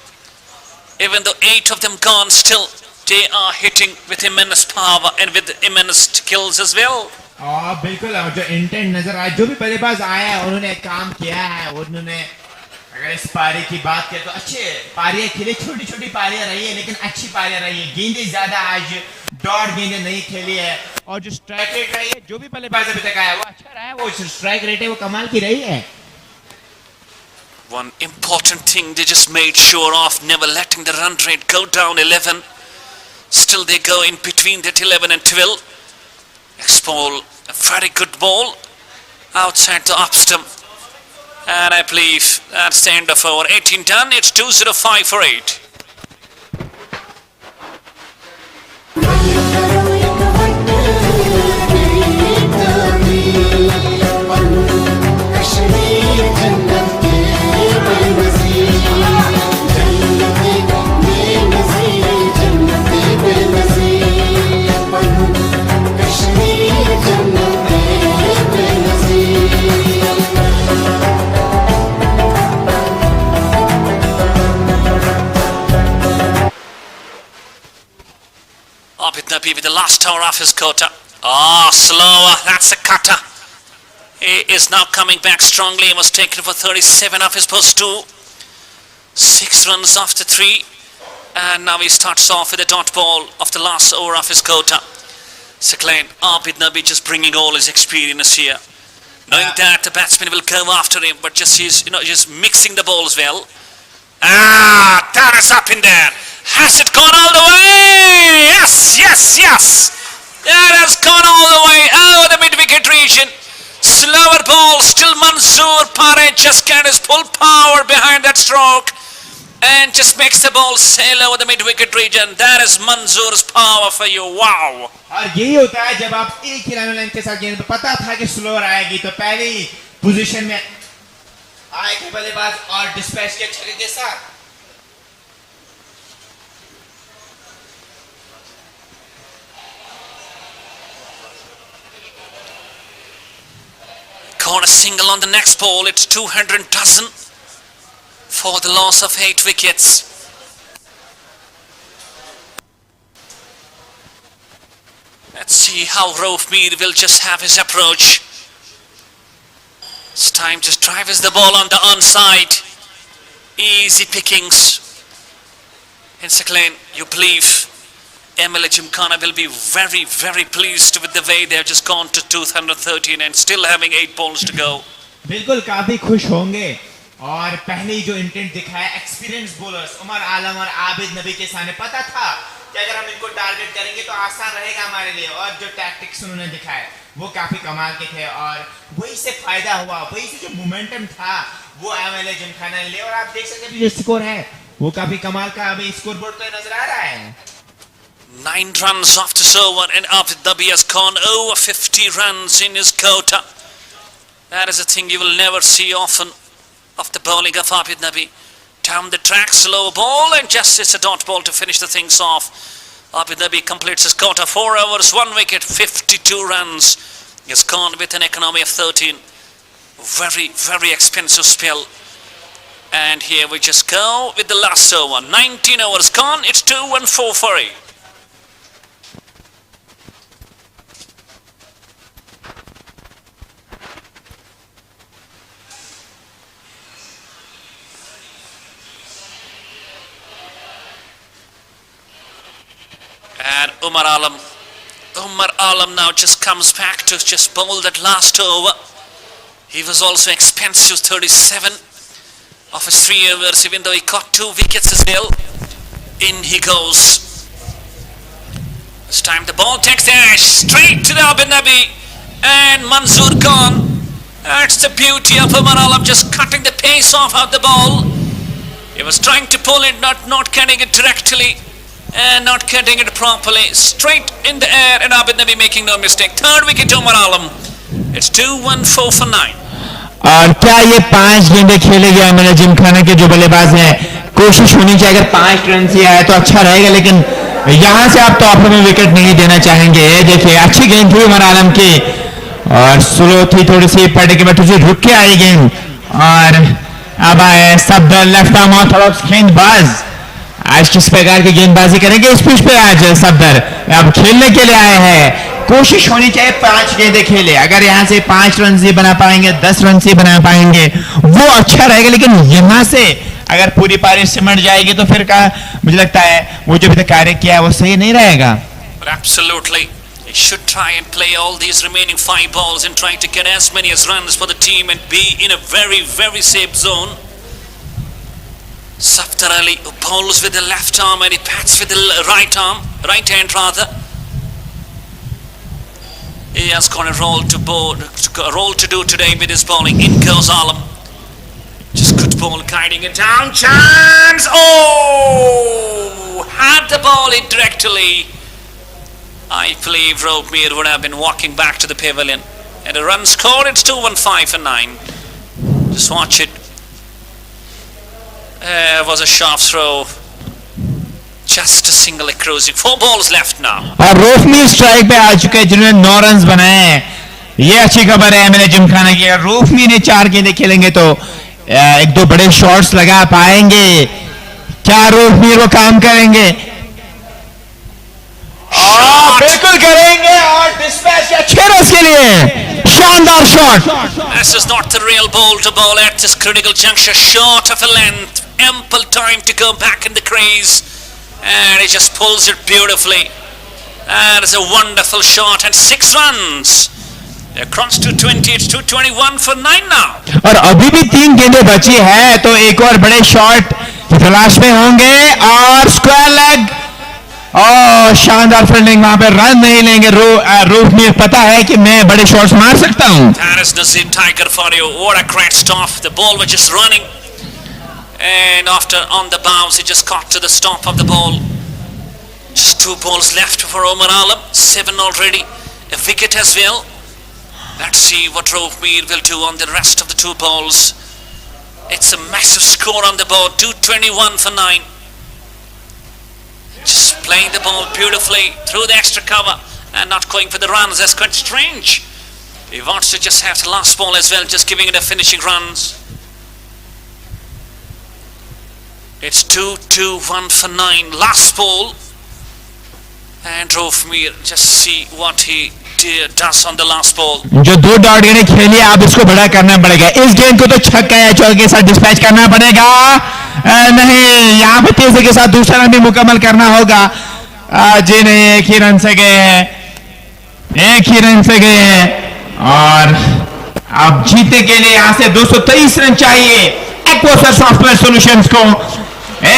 [SPEAKER 2] Even though 8 of them gone, still they are hitting with immense power and with immense skills as well.
[SPEAKER 9] बिल्कुल जो intent नजर आया, जो भी बल्लेबाज आया है उन्होंने काम किया है। उन्होंने अगर इस पारी की बात करें तो अच्छे पारियां खेली, छोटी छोटी पारियां रही है लेकिन अच्छी पारियां रही है। गेंदें ज्यादा आज डॉट गेंदें नहीं खेली है और जो स्ट्राइक रेट रही है, जो भी बल्लेबाज अभी तक आया वो अच्छा रहा है। वो स्ट्राइक रेट है वो कमाल की रही है।
[SPEAKER 2] One important thing they just made sure of, never letting the run rate go down 11. Still they go in between that 11 and 12. X-ball, a very good ball outside the off stump. And I believe that's the end of over 18 done. It's 205 for 8. With the last hour off his quota. Oh, slower. That's a cutter. He is now coming back strongly. He was taken for 37 off his post 2. 6 runs after 3. And now he starts off with a dot ball of the last over of his quota. So Glenn, Abid Nabi just bringing all his experience here. Knowing that the batsman will go after him, but just he's just mixing the balls well. Ah, that is up in there. Has it gone all the way? Yes, yes, yes. That has gone all the way over the mid-wicket region. Slower ball, still Manzoor Pare just got his full power behind that stroke and just makes the ball sail over the mid-wicket region. That is Manzoor's power for you. Wow.
[SPEAKER 9] और यही होता है जब आप एक ही line के साथ गेंद पता था कि स्लोअर आएगी तो पहले ही पोजीशन में आएगी बल्लेबाज और डिस्पैच के छक्के के साथ।
[SPEAKER 2] Corner single on the next ball. It's 200 dozen for the loss of 8 wickets. Let's see how Rohmeer will just have his approach. It's time to drive the ball on the onside. Easy pickings. And Sakleen, you believe MLA Gymkhana will be very, very pleased with the way they have just gone to 213 and still having 8 balls to go.
[SPEAKER 9] बिल्कुल काफी खुश होंगे और पहले ही जो intent दिखाया experience bowlers Umar आलम और आबिद नबी के सामने पता था कि अगर हम इनको टारगेट करेंगे तो आसान रहेगा हमारे लिए और जो टैक्टिक्स उन्होंने दिखाए वो काफी कमाल के थे और वही से फायदा हुआ। वही से जो मोमेंटम था वो एमएलए जिमखाना ने लिया और आप देख सकते हैं जो स्कोर है वो काफी कमाल का अभी स्कोर बोर्ड पे नजर आ रहा है।
[SPEAKER 8] 9 runs after this over, and Abid Nabi has gone over 50 runs in his quota. That is a thing you will never see often of the bowling of Abid Nabi. Down the track, slow ball, and just it's a dot ball to finish the things off. Abid Nabi completes his quota, 4 overs, 1 wicket, 52 runs. He's gone with an economy of 13. Very, very expensive spell. And here we just go with the last over. 19 overs gone, it's 2-1-4 for it. And Umar Alam now just comes back to just bowl that last over. He was also expensive, 37 of his 3 overs, even though he caught 2 wickets as well. In he goes. This time the ball takes the ash straight to the Abid Nabi, and Manzoor gone. That's the beauty of Umar Alam, just cutting the pace off of the ball. He was trying to pull it, not getting it directly and not getting it properly. Straight in the air, and Abid Nabi making no mistake. 3rd wicket to Umar Alam. It's 2-1-4 for 9.
[SPEAKER 9] और क्या ये 5 गेंदें खेलेंगे MLA Gymkhana के जो बल्लेबाज हैं? कोशिश होनी चाहिए, अगर 5 रन से आए तो अच्छा रहेगा, लेकिन यहां से आप टॉप में विकेट नहीं देना चाहेंगे। देखिए अच्छी गेंद थी उमर आलम की, और स्लो थी थोड़ी सी, पड़ने के बाद तुझे रुक के आई गेंद, और अब आए सब लेफ्ट आर्म ऑर्थोडॉक्स गेंदबाज। आज किस प्रकार की गेंदबाजी करेंगे इस पिच पे? आज सफदर अब खेलने के लिए आए हैं। कोशिश होनी चाहिए 5 गेंदें खेले, अगर यहाँ से 5 रन से बना पाएंगे, 10 रन से बना पाएंगे, वो अच्छा रहेगा। लेकिन यहाँ से अगर पूरी पारी सिमट जाएगी तो फिर का मुझे लगता है वो जो भी कार्य किया है वो सही नहीं रहेगा।
[SPEAKER 8] Absolutely. He should try and play all these remaining 5 balls and try to get as many as runs for the team and be in a very, very safe zone. Safdar Ali bowls with the left arm and he bats with the right arm, right hand rather. He has got a role to do today with his bowling. In goes Alam. Just good ball, guiding it down. Chance! Oh! Had the ball indirectly. I believe Rope would have been walking back to the pavilion. And a run scored, it's 2-1-5 for 9. Just watch it. It was a sharp throw. Just a single cruising. 4 balls left now.
[SPEAKER 9] और रोफमीर strike पे आ चुके हैं, जिन्होंने 9 run बनाए हैं। ये अच्छी खबर है एमएलए जिमखाना की। रोफमीर ने 4 गेंदें खेलेंगे तो 1-2 बड़े शॉट्स लगा पाएंगे। क्या रोफमीर वो काम करेंगे? बिल्कुल करेंगे, और डिस्पैच अच्छे रन के लिए शानदार shot.
[SPEAKER 8] This is not the real ball to bowl at this critical juncture. Short of a length, ample time to go back in the crease, and he just pulls it beautifully. That is a wonderful shot, and 6 runs. They're across to 20. It's 221 for 9 now.
[SPEAKER 9] और अभी भी 3 गेंदें बची है, तो एक और बड़े शॉट की तलाश में होंगे, और स्क्वायर लेग। शानदार फील्डिंग, वहां पे रन नहीं लेंगे। रूफ में पता है कि मैं बड़े शॉट्स मार सकता हूं।
[SPEAKER 8] That is Nazim Tiger for you. What a great stop. The ball was just running, and after on the bounce, it just caught to the stop of the ball. Just 2 balls left for Umar Alam. 7 already. A wicket as well. Let's see what Rovemeer will do on the rest of the 2 balls. It's a massive score on the board. 221 for 9. Just playing the ball beautifully through the extra cover and not going for the runs. That's quite strange. He wants to just have the last ball as well, just giving it a finishing runs. It's 2-2-1 for 9. Last ball. And Rovemeer, just see what he does on the last ball.
[SPEAKER 9] जो 2 dot गेंदें खेली, आप इसको बड़ा करना पड़ेगा। इस गेंद को तो छक्का या चौके के साथ डिस्पैच करना पड़ेगा। नहीं, यहाँ पे तेजी के साथ दूसरा रन भी मुकम्मल करना होगा। जी नहीं, एक ही रन से गए हैं, और अब जीतने के लिए यहाँ से 223 रन चाहिए एक्वासर सॉफ्टवेयर सॉल्यूशंस को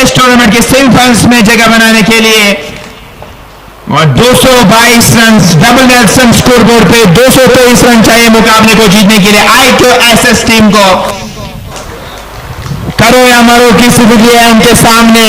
[SPEAKER 9] इस टूर्नामेंट के सेमीफाइनल्स में जगह बनाने के लिए। और 222 रन डबल नेल्सन स्कोरबोर्ड पे 223 रन चाहिए मुकाबले को जीतने के लिए। IQSS टीम को करो या मरो की स्थिति है उनके सामने।